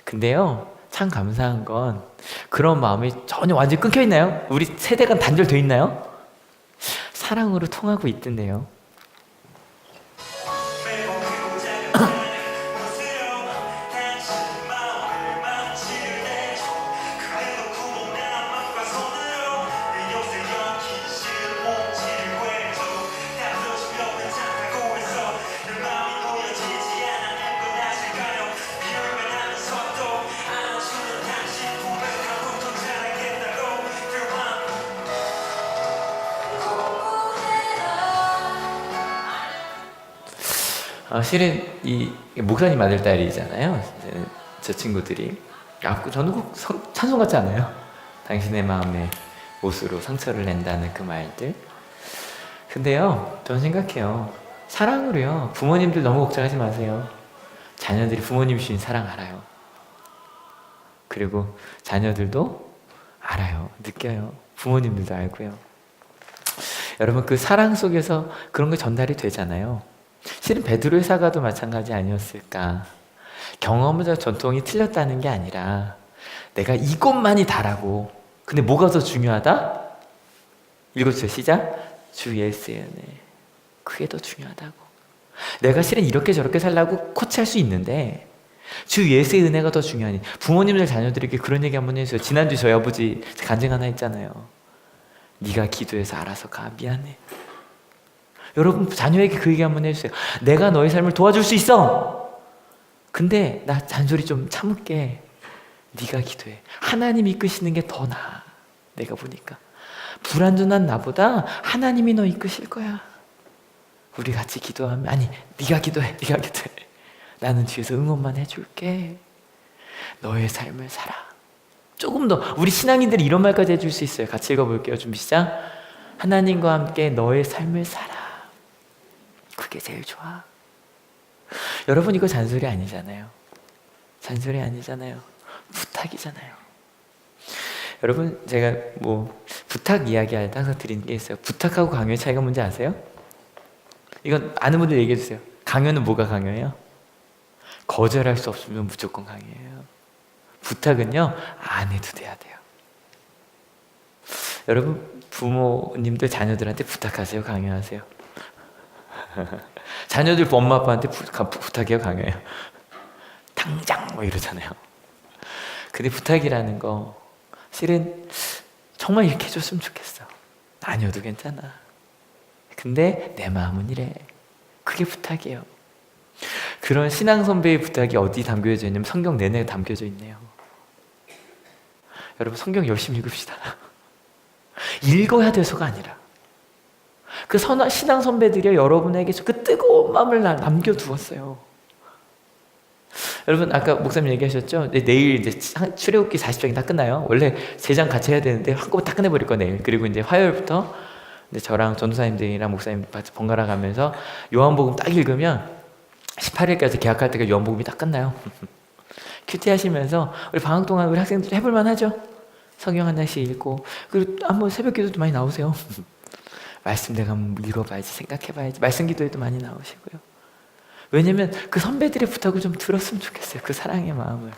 근데요, 참 감사한 건 그런 마음이 전혀 완전히 끊겨 있나요? 우리 세대가 단절돼 있나요? 사랑으로 통하고 있던데요. 실은 이 목사님 아들 딸이잖아요. 저 친구들이. 저는 꼭 찬송 같지 않아요? 당신의 마음에 못으로 상처를 낸다는 그 말들. 근데요, 저는 생각해요. 사랑으로요, 부모님들 너무 걱정하지 마세요. 자녀들이 부모님 주신 사랑 알아요. 그리고 자녀들도 알아요. 느껴요. 부모님들도 알고요. 여러분, 그 사랑 속에서 그런 게 전달이 되잖아요. 실은 베드로의 사과도 마찬가지 아니었을까. 경험과 전통이 틀렸다는 게 아니라 내가 이것만이 다라고. 근데 뭐가 더 중요하다? 읽어주세요. 시작. 주 예수의 은혜. 그게 더 중요하다고. 내가 실은 이렇게 저렇게 살라고 코치할 수 있는데 주 예수의 은혜가 더 중요하니. 부모님들 자녀들에게 그런 얘기 한번 해주세요. 지난주 저희 아버지 간증 하나 했잖아요. 네가 기도해서 알아서 가. 미안해. 여러분, 자녀에게 그 얘기 한번 해주세요. 내가 너의 삶을 도와줄 수 있어. 근데 나 잔소리 좀 참을게. 네가 기도해. 하나님이 이끄시는 게 더 나아. 내가 보니까 불완전한 나보다 하나님이 너 이끄실 거야. 우리 같이 기도하면, 아니 네가 기도해. 네가 기도해. 나는 뒤에서 응원만 해줄게. 너의 삶을 살아. 조금 더 우리 신앙인들이 이런 말까지 해줄 수 있어요. 같이 읽어볼게요. 준비 시작. 하나님과 함께 너의 삶을 살아. 그게 제일 좋아. 여러분, 이거 잔소리 아니잖아요. 잔소리 아니잖아요. 부탁이잖아요. 여러분, 제가 부탁 이야기할 때 항상 드리는 게 있어요. 부탁하고 강요의 차이가 뭔지 아세요? 이건 아는 분들 얘기해 주세요. 강요는 뭐가 강요예요? 거절할 수 없으면 무조건 강요예요. 부탁은요, 안 해도 돼야 돼요. 여러분, 부모님들 자녀들한테 부탁하세요? 강요하세요? 자녀들 엄마 아빠한테 부탁해요? 강요해요? 당장 이러잖아요. 근데 부탁이라는 거 실은 정말 이렇게 해줬으면 좋겠어. 아니어도 괜찮아. 근데 내 마음은 이래. 그게 부탁이에요. 그런 신앙 선배의 부탁이 어디 담겨져 있냐면 성경 내내 담겨져 있네요. 여러분, 성경 열심히 읽읍시다. 읽어야 돼서가 아니라 그 신앙 선배들이 여러분에게 그 뜨거운 마음을 남겨두었어요. 여러분, 아까 목사님 얘기하셨죠? 내일 이제 출애굽기 40장이 다 끝나요. 원래 3장 같이 해야 되는데 한꺼번에 다 끝내버릴 거예요, 내일. 그리고 이제 화요일부터 이제 저랑 전도사님들이랑 목사님 번갈아 가면서 요한복음 딱 읽으면 18일까지 계약할 때가 요한복음이 딱 끝나요. 큐티 하시면서 우리 방학 동안 우리 학생들 해볼만 하죠? 성경 한 장씩 읽고, 그리고 한번 새벽 기도도 많이 나오세요. 말씀 내가 한번 읽어봐야지, 생각해봐야지. 말씀 기도에도 많이 나오시고요. 왜냐면 그 선배들의 부탁을 좀 들었으면 좋겠어요. 그 사랑의 마음을.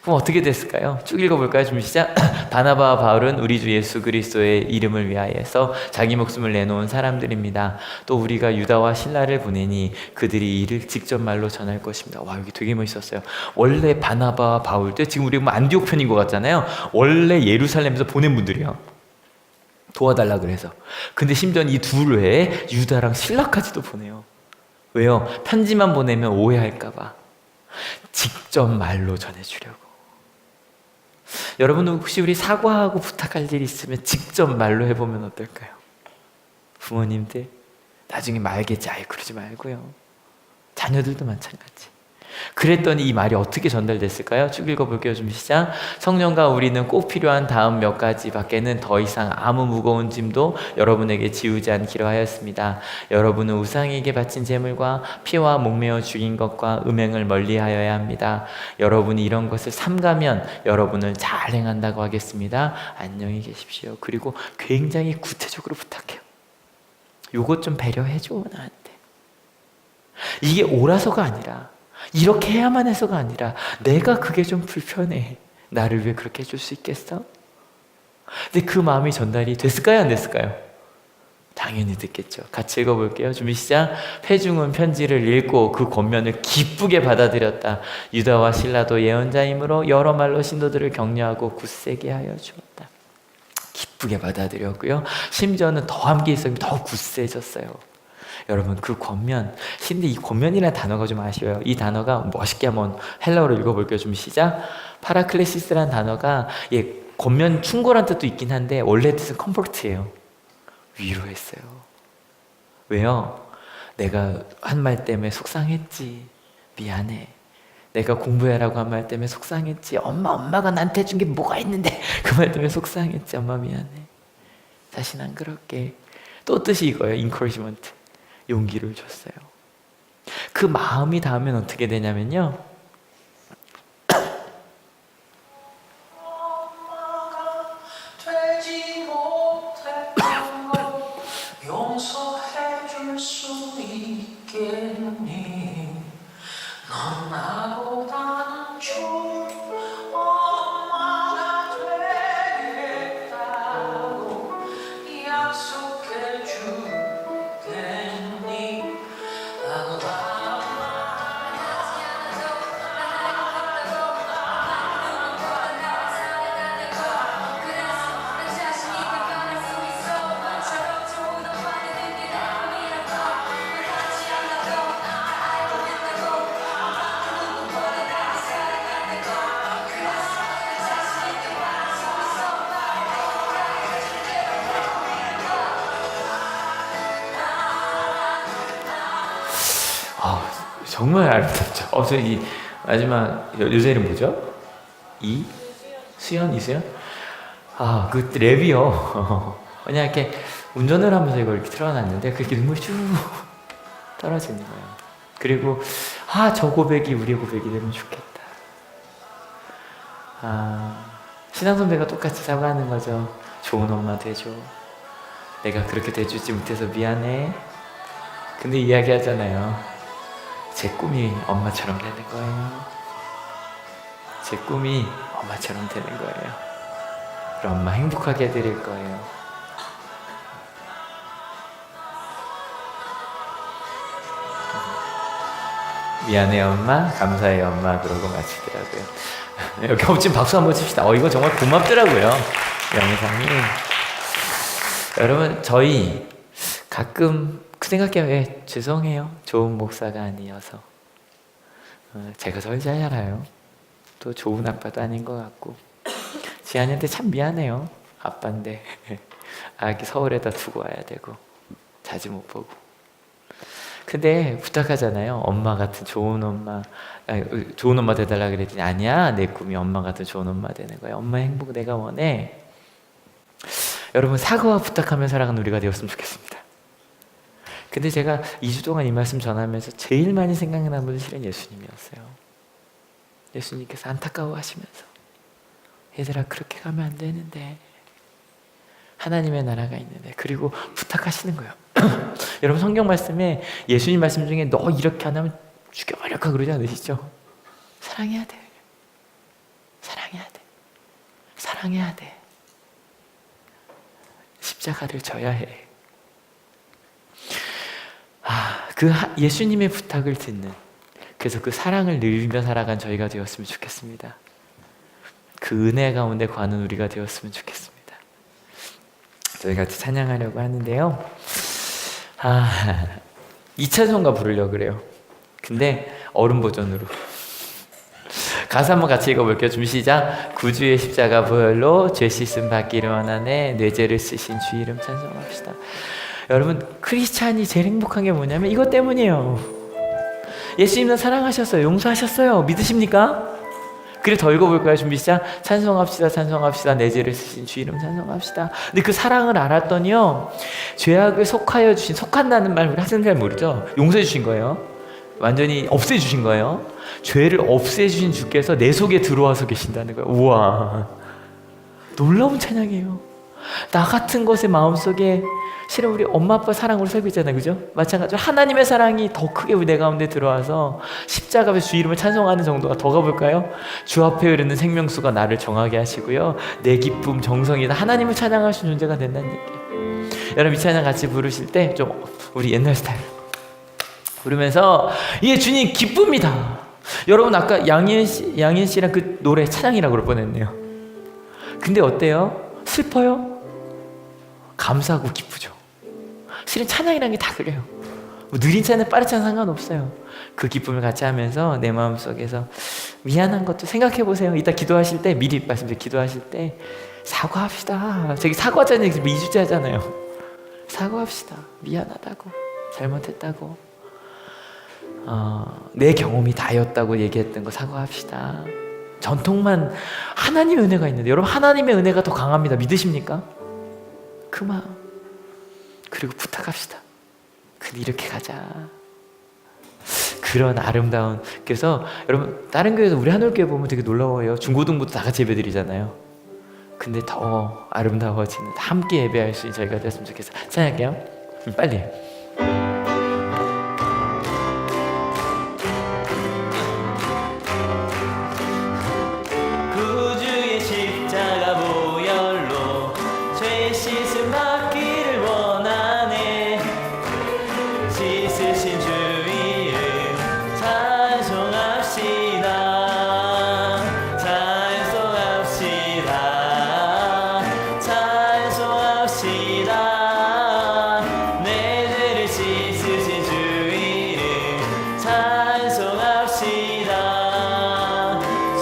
그럼 어떻게 됐을까요? 쭉 읽어볼까요? 준비 시작. 바나바와 바울은 우리 주 예수 그리스도의 이름을 위하여서 자기 목숨을 내놓은 사람들입니다. 또 우리가 유다와 신라를 보내니 그들이 이를 직접 말로 전할 것입니다. 와, 여기 되게 멋있었어요. 원래 바나바와 바울도 지금 우리 안디옥 편인 것 같잖아요. 원래 예루살렘에서 보낸 분들이요. 도와달라 그래서. 근데 심지어 이 둘 외에 유다랑 신라까지도 보내요. 왜요? 편지만 보내면 오해할까봐 직접 말로 전해주려고. 여러분은 혹시 우리 사과하고 부탁할 일이 있으면 직접 말로 해보면 어떨까요? 부모님들 나중에 말겠지, 아이 그러지 말고요. 자녀들도 마찬가지. 그랬더니 이 말이 어떻게 전달됐을까요? 쭉 읽어볼게요. 좀 시작. 성령과 우리는 꼭 필요한 다음 몇 가지 밖에는 더 이상 아무 무거운 짐도 여러분에게 지우지 않기로 하였습니다. 여러분은 우상에게 바친 제물과 피와 목매어 죽인 것과 음행을 멀리하여야 합니다. 여러분이 이런 것을 삼가면 여러분을 잘 행한다고 하겠습니다. 안녕히 계십시오. 그리고 굉장히 구체적으로 부탁해요. 요것 좀 배려해줘 나한테. 이게 옳아서가 아니라 이렇게 해야만 해서가 아니라 내가 그게 좀 불편해. 나를 왜 그렇게 해줄 수 있겠어? 근데 그 마음이 전달이 됐을까요? 안 됐을까요? 당연히 됐겠죠. 같이 읽어볼게요. 준비 시작. 회중은 편지를 읽고 그 권면을 기쁘게 받아들였다. 유다와 실라도 예언자이므로 여러 말로 신도들을 격려하고 굳세게 하여 주었다. 기쁘게 받아들였고요. 심지어는 더 함께 있으면 더 굳세졌어요. 여러분 그 권면, 근데 이 권면이라는 단어가 좀 아쉬워요. 이 단어가 멋있게 한번 헬라어로 읽어볼게요. 좀 시작. 파라클레시스라는 단어가 권면 충고란 뜻도 있긴 한데 원래 뜻은 컴포트예요. 위로했어요. 왜요? 내가 한 말 때문에 속상했지. 미안해. 내가 공부해라고 한 말 때문에 속상했지. 엄마가 나한테 해준 게 뭐가 있는데 그 말 때문에 속상했지. 엄마 미안해. 다신 안 그럴게. 또 뜻이 이거예요. encouragement. 용기를 줬어요. 그 마음이 닿으면 어떻게 되냐면요. 되지 못했던 걸 용서해 줄 수 있겠니? 넌 나보다는 좀 엄마가 되겠다고 약속해 주겠니? 정말 아름답죠. 저기 마지막 여자 이름 뭐죠? 이수연? 그 랩이요. 그냥 이렇게 운전을 하면서 이걸 이렇게 틀어놨는데 그렇게 눈물이 쭉 떨어지는 거예요. 그리고 저 고백이 우리의 고백이 되면 좋겠다. 신앙 선배가 똑같이 사과하는 거죠. 좋은 엄마 돼줘. 내가 그렇게 돼주지 못해서 미안해. 근데 이야기하잖아요. 제 꿈이 엄마처럼 되는 거예요. 제 꿈이 엄마처럼 되는 거예요. 그럼 엄마 행복하게 해드릴 거예요. 미안해 엄마, 감사해 엄마 그러고 마치더라고요. 여기 엎친 박수 한번 칩시다. 이거 정말 고맙더라고요. 영상이. 여러분 저희 가끔 그 생각해요. 죄송해요. 좋은 목사가 아니어서. 제가 덜 잘 알아요. 또 좋은 아빠도 아닌 것 같고. 지한이한테 참 미안해요. 아빠인데 아기 서울에다 두고 와야 되고 자주 못 보고. 근데 부탁하잖아요. 엄마 같은 좋은 엄마, 좋은 엄마 돼달라 그랬더니 아니야. 내 꿈이 엄마 같은 좋은 엄마 되는 거야. 엄마 행복 내가 원해. 여러분 사과와 부탁하며 살아가는 우리가 되었으면 좋겠습니다. 근데 제가 2주 동안 이 말씀 전하면서 제일 많이 생각나는 분은 실은 예수님이었어요. 예수님께서 안타까워하시면서 얘들아 그렇게 가면 안 되는데 하나님의 나라가 있는데 그리고 부탁하시는 거예요. 여러분 성경 말씀에 예수님 말씀 중에 너 이렇게 안 하면 죽여버릴까 그러지 않으시죠? 사랑해야 돼. 사랑해야 돼. 사랑해야 돼. 십자가를 져야 해. 그 예수님의 부탁을 듣는, 그래서 그 사랑을 늘리며 살아간 저희가 되었으면 좋겠습니다. 그 은혜 가운데 가는 우리가 되었으면 좋겠습니다. 저희 같이 찬양하려고 하는데요. 2차전가 부르려고 그래요. 근데 어른 버전으로. 가사 한번 같이 읽어볼게요. 준비 시작. 구주의 십자가 보혈로 죄 씻음 받기를 원하네 뇌죄를 쓰신 주 이름 찬송합시다. 여러분 크리스찬이 제일 행복한 게 뭐냐면 이것 때문이에요. 예수님은 사랑하셨어요. 용서하셨어요. 믿으십니까? 그래 더 읽어볼까요? 준비 시작. 찬송합시다 찬송합시다 내 죄를 쓰신 주 이름 찬송합시다. 근데 그 사랑을 알았더니요, 죄악을 속하여 주신, 속한다는 말 우리 학생들 잘 모르죠? 용서해 주신 거예요. 완전히 없애 주신 거예요. 죄를 없애 주신 주께서 내 속에 들어와서 계신다는 거예요. 우와, 놀라운 찬양이에요. 나 같은 것의 마음속에 실은 우리 엄마 아빠 사랑으로 살고 있잖아요, 그죠? 마찬가지로 하나님의 사랑이 더 크게 우리 내 가운데 들어와서 십자가 앞에 주 이름을 찬송하는 정도가 더 가볼까요? 주 앞에 흐르는 생명수가 나를 정하게 하시고요, 내 기쁨 정성이 다 하나님을 찬양하신 존재가 된다는 얘기예요. 여러분 이 찬양 같이 부르실 때 좀 우리 옛날 스타일 부르면서 예 주님 기쁩니다. 여러분 아까 양현 씨랑 그 노래 찬양이라고 그럴 뻔했네요. 근데 어때요? 슬퍼요? 감사하고 기쁘죠. 실은 찬양이라는 게 다 그래요. 뭐 느린 찬양 빠른 찬양 상관없어요. 그 기쁨을 같이 하면서 내 마음속에서 미안한 것도 생각해 보세요. 이따 기도하실 때 미리 말씀드려, 기도하실 때 사과합시다. 저기 사과하자는 얘기 2주째 하잖아요. 사과합시다. 미안하다고, 잘못했다고, 내 경험이 다였다고 얘기했던 거 사과합시다. 전통만 하나님의 은혜가 있는데, 여러분 하나님의 은혜가 더 강합니다. 믿으십니까? 그 마음. 그리고 부탁합시다. 근데 이렇게 가자. 그런 아름다운. 그래서 여러분 다른 교회에서 우리 한올교회 보면 되게 놀라워요. 중고등부터 다 같이 예배드리잖아요. 근데 더 아름다워지는, 함께 예배할 수 있는 저희가 됐으면 좋겠어요. 찬양할게요. 빨리. 구주의 십자가 보혈로 죄 씻음 받기를 원하네. 씻으신 주 이름 찬송합시다. 찬송합시다. 찬송합시다. 내 죄를 씻으신 주 이름 찬송합시다.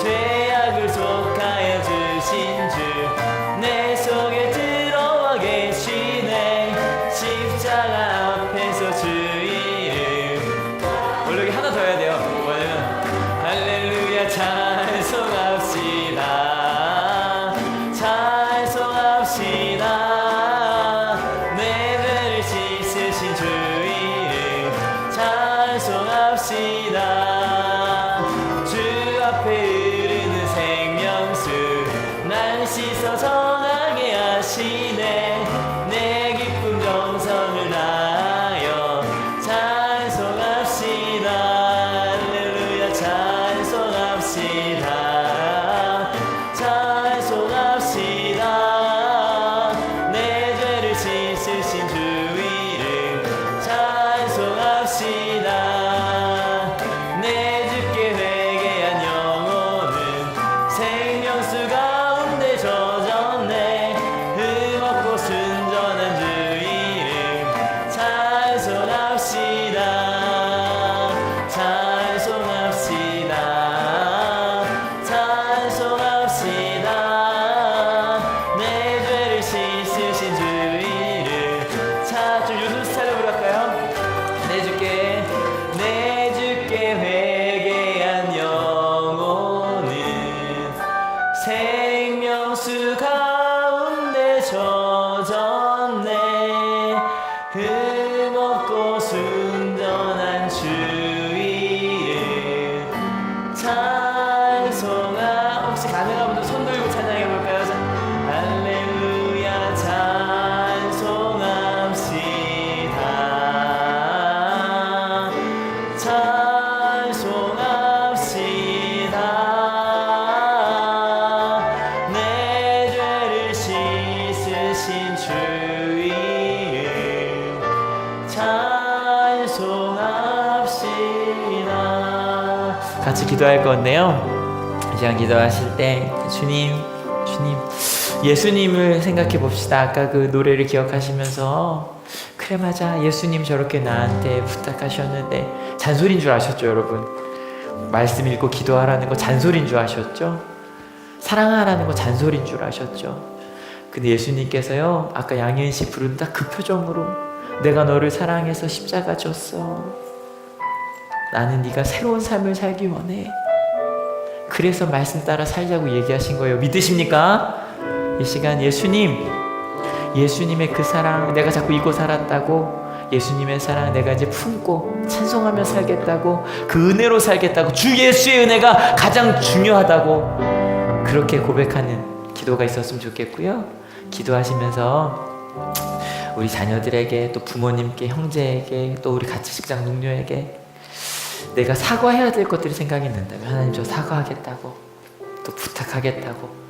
죄악을 속하여 주신 주 내 속에 들어와 계시네. 십자가 앞에서 주 이름. 원래 여기 하나 더 해야 돼요. 뭐냐면 할렐루야 찬송합시다. 찬송합시다. 내 죄를 씻으신 주 이름 찬송합시다. 주 앞에 흐르는 생명수 날 씻어 정하게 하시네. 내 기쁨 정성을 다하여 찬송합시다. 할렐루야 찬송합시다. 찬송합시다. 내 죄를 씻으신 주 이름 찬송합시다. 내 주께 회개한 영혼은 생명수 가운데 젖었네. 흠없고 순전한 주 이름 찬송합시다. 찬송합시다. 찬송합시다. 내 죄를 씻으신 주 이름 좀 요즘 스타일로 부를까요? 내 주께 회개한 영혼은 생명수 가운데 젖었네. 흠없고 순전한 주 이름 찬송하. 혹시 가능한 분들 손 들고 찬양해 볼까요? 할렐루야 찬송합시다. 찬송합시다. 내 죄를 씻으신 주 이름 찬송합시다. 같이 기도할 건데요, 이 시간 기도하실 때 주님 예수님을 생각해 봅시다. 아까 그 노래를 기억하시면서 그래 맞아, 예수님 저렇게 나한테 부탁하셨는데 잔소리인 줄 아셨죠? 여러분 말씀 읽고 기도하라는 거 잔소리인 줄 아셨죠? 사랑하라는 거 잔소리인 줄 아셨죠? 근데 예수님께서요, 아까 양현 씨 부른 딱 그 표정으로 내가 너를 사랑해서 십자가 졌어. 나는 네가 새로운 삶을 살기 원해. 그래서 말씀 따라 살자고 얘기하신 거예요. 믿으십니까? 이 시간 예수님의 그 사랑, 내가 자꾸 잊고 살았다고, 예수님의 사랑 내가 이제 품고 찬송하며 살겠다고, 그 은혜로 살겠다고, 주 예수의 은혜가 가장 중요하다고 그렇게 고백하는 기도가 있었으면 좋겠고요. 기도하시면서 우리 자녀들에게, 또 부모님께, 형제에게, 또 우리 같이 직장 동료에게 내가 사과해야 될 것들이 생각이 난다면, 하나님 저 사과하겠다고, 또 부탁하겠다고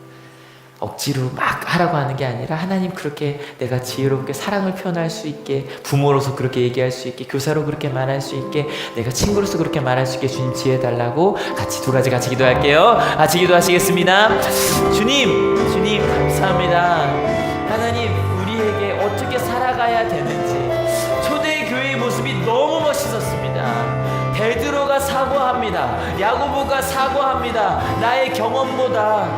억지로 막 하라고 하는 게 아니라, 하나님 그렇게 내가 지혜롭게 사랑을 표현할 수 있게, 부모로서 그렇게 얘기할 수 있게, 교사로 그렇게 말할 수 있게, 내가 친구로서 그렇게 말할 수 있게 주님 지혜 달라고 같이 두 가지 같이 기도할게요. 같이 기도하시겠습니다. 주님 감사합니다. 하나님 우리에게 어떻게 살아가야 되는지, 초대교회의 모습이 너무 멋있었습니다. 베드로가 사과합니다. 야고보가 사과합니다. 나의 경험보다,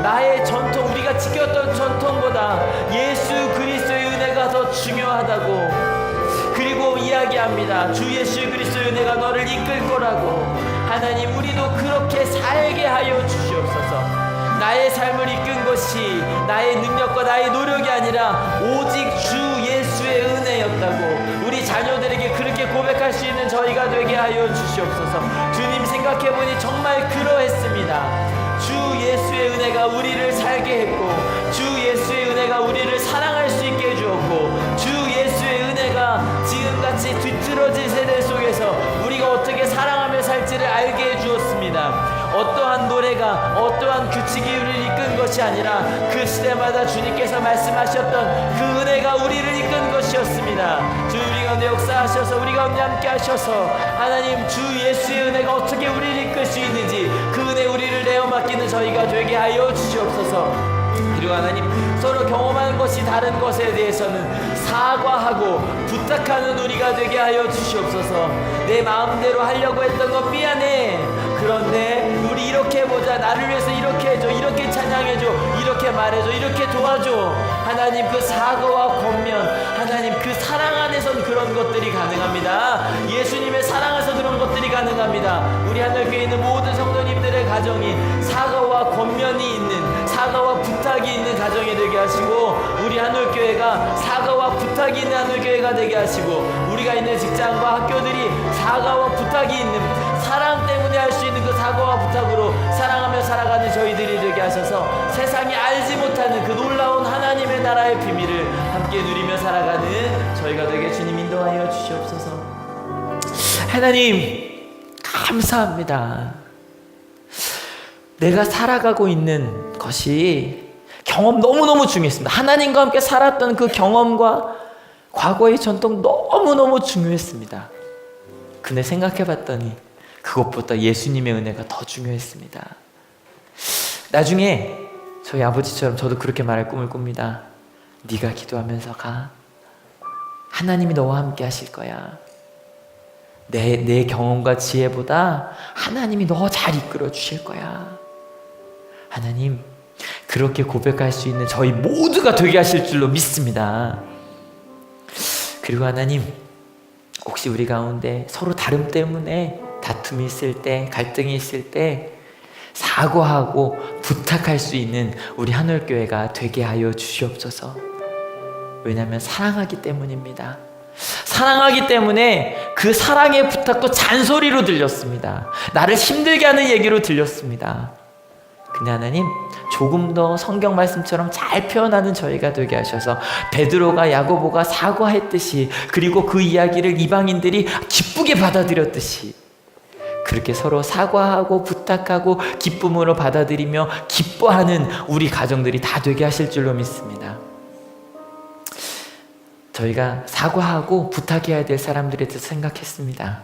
나의 전통, 우리가 지켰던 전통보다 예수 그리스도의 은혜가 더 중요하다고, 그리고 이야기합니다. 주 예수 그리스도의 은혜가 너를 이끌 거라고. 하나님 우리도 그렇게 살게 하여 주시옵소서. 나의 삶을 이끈 것이 나의 능력과 나의 노력이 아니라 오직 주 예수의 은혜였다고, 우리 자녀들에게 그렇게 고백할 수 있는 저희가 되게 하여 주시옵소서. 주님 생각해보니 정말 그러했습니다. 주 예수의 은혜가 우리를 살게 했고, 주 예수의 은혜가 우리를 사랑할 수 있게 해주었고, 주 예수의 은혜가 지금같이 뒤틀어진 세대 속에서 우리가 어떻게 사랑하며 살지를 알게 해주었습니다. 어떠한 노래가, 어떠한 규칙이 우리를 이끈 것이 아니라 그 시대마다 주님께서 말씀하셨던 그 은혜가 우리를 이끈 것이었습니다. 주 우리 가운데 역사하셔서, 우리 가운데 함께 하셔서, 하나님 주 예수의 은혜가 어떻게 우리를 이끌 수 있는지 그 은혜 우리를 내어 맡기는 저희가 되게 하여 주시옵소서. 그리고 하나님 서로 경험하는 것이 다른 것에 대해서는 사과하고 부탁하는 우리가 되게 하여 주시옵소서. 내 마음대로 하려고 했던 건 미안해, 그런데 우리 이렇게 해보자, 나를 위해서 이렇게 해줘, 이렇게 찬양해줘, 이렇게 말해줘, 이렇게 도와줘. 하나님 그 사과와 권면, 하나님 그 사랑 안에선 그런 것들이 가능합니다. 예수님의 사랑에서 그런 것들이 가능합니다. 우리 하늘교회에 있는 모든 성도님들의 가정이 사과와 권면이 있는, 사과와 부탁이 있는 가정이 되게 하시고, 우리 하늘교회가 사과와 부탁이 있는 하늘교회가 되게 하시고, 우리가 있는 직장과 학교들이 사과와 부탁이 있는, 사랑 때문에 할 수 있는 그 사과와 부탁으로 사랑하며 살아가는 저희들이 되게 하셔서 세상이 알지 못하는 그 놀라운 하나님의 나라의 비밀을 함께 누리며 살아가는 저희가 되게 주님 인도하여 주시옵소서. 하나님 감사합니다. 내가 살아가고 있는 것이 경험 너무너무 중요했습니다. 하나님과 함께 살았던 그 경험과 과거의 전통 너무너무 중요했습니다. 근데 생각해봤더니 그것보다 예수님의 은혜가 더 중요했습니다. 나중에 저희 아버지처럼 저도 그렇게 말할 꿈을 꿉니다. 네가 기도하면서 가. 하나님이 너와 함께 하실 거야. 내 경험과 지혜보다 하나님이 너 잘 이끌어 주실 거야. 하나님 그렇게 고백할 수 있는 저희 모두가 되게 하실 줄로 믿습니다. 그리고 하나님 혹시 우리 가운데 서로 다름 때문에 다툼이 있을 때, 갈등이 있을 때 사과하고 부탁할 수 있는 우리 하늘교회가 되게 하여 주시옵소서. 왜냐하면 사랑하기 때문입니다. 사랑하기 때문에 그 사랑의 부탁도 잔소리로 들렸습니다. 나를 힘들게 하는 얘기로 들렸습니다. 근데 하나님 조금 더 성경 말씀처럼 잘 표현하는 저희가 되게 하셔서 베드로가 야고보가 사과했듯이, 그리고 그 이야기를 이방인들이 기쁘게 받아들였듯이 그렇게 서로 사과하고 부탁하고 기쁨으로 받아들이며 기뻐하는 우리 가정들이 다 되게 하실 줄로 믿습니다. 저희가 사과하고 부탁해야 될 사람들에 대해서 생각했습니다.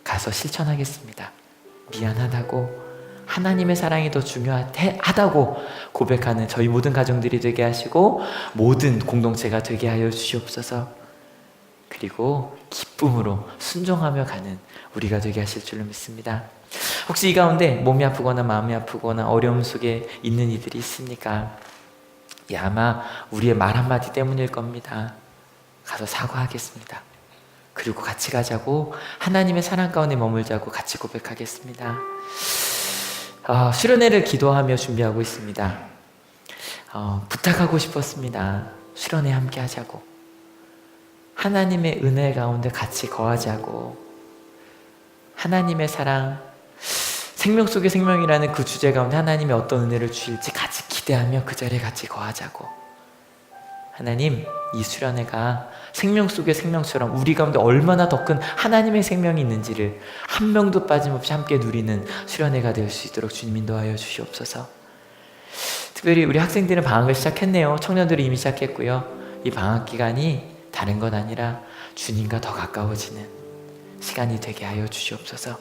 가서 실천하겠습니다. 미안하다고, 하나님의 사랑이 더 중요하다고 고백하는 저희 모든 가정들이 되게 하시고 모든 공동체가 되게 하여 주시옵소서. 그리고 기쁨으로 순종하며 가는 우리가 되게 하실 줄로 믿습니다. 혹시 이 가운데 몸이 아프거나 마음이 아프거나 어려움 속에 있는 이들이 있습니까? 아마 우리의 말 한마디 때문일 겁니다. 가서 사과하겠습니다. 그리고 같이 가자고, 하나님의 사랑 가운데 머물자고 같이 고백하겠습니다. 수련회를 기도하며 준비하고 있습니다. 부탁하고 싶었습니다. 수련회 함께 하자고, 하나님의 은혜 가운데 같이 거하자고, 하나님의 사랑, 생명 속의 생명이라는 그 주제 가운데 하나님이 어떤 은혜를 주실지 같이 기대하며 그 자리에 같이 거하자고. 하나님, 이 수련회가 생명 속의 생명처럼 우리 가운데 얼마나 더 큰 하나님의 생명이 있는지를 한 명도 빠짐없이 함께 누리는 수련회가 될 수 있도록 주님 인도하여 주시옵소서. 특별히 우리 학생들은 방학을 시작했네요. 청년들이 이미 시작했고요. 이 방학 기간이 다른 건 아니라 주님과 더 가까워지는 시간이 되게 하여 주시옵소서.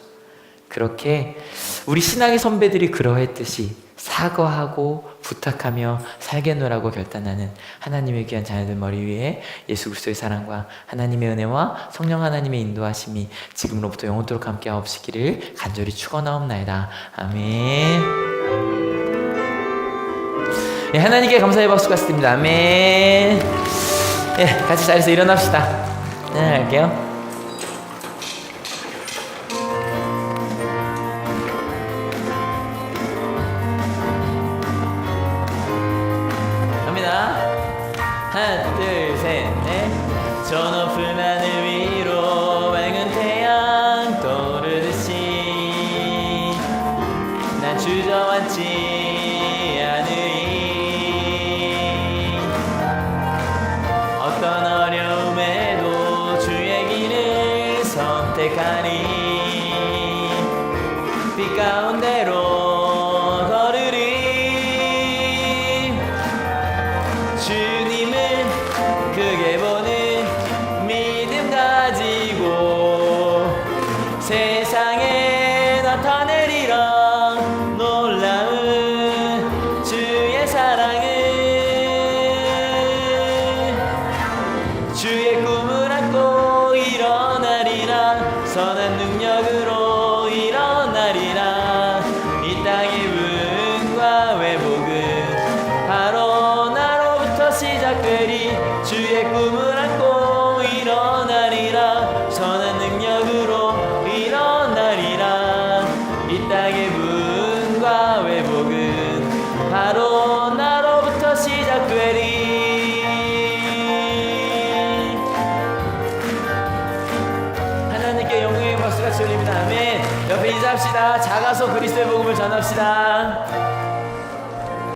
그렇게 우리 신앙의 선배들이 그러했듯이 사과하고 부탁하며 살겠노라고 결단하는 하나님의 귀한 자녀들 머리 위에 예수 그리스도의 사랑과 하나님의 은혜와 성령 하나님의 인도하심이 지금으로부터 영원토록 함께 하옵시기를 간절히 축원하옵나이다. 아멘. 예, 하나님께 감사의 박수가 있습니다. 아멘. 예, 같이 자리에서 일어납시다. 네, 할게요. 하나, 둘, 셋, 넷. 저 높은 하늘 위로 밝은 태양 떠오르듯이 난 주저앉지 않으리. 어떤 어려움에도 주의 길을 선택하리. 빛 가운데로 크게 보는 믿음 가지고 세상에 나타내리라. 놀라운 주의 사랑을, 주의 꿈을 안고 일어나리라. 선한 능력으로 일어나리라. 이 땅의 부흥과 회복은 바로 나로부터 시작되리. 주의 꿈을 안고 일어나리라. 선한 능력으로 일어나리라. 이 땅의 부흥과 회복은 바로 나로부터 시작되리. 하나님께 영광의 박수가 들립니다. 아멘. 옆에 인사합시다. 작아서 그리스도의 복음을 전합시다.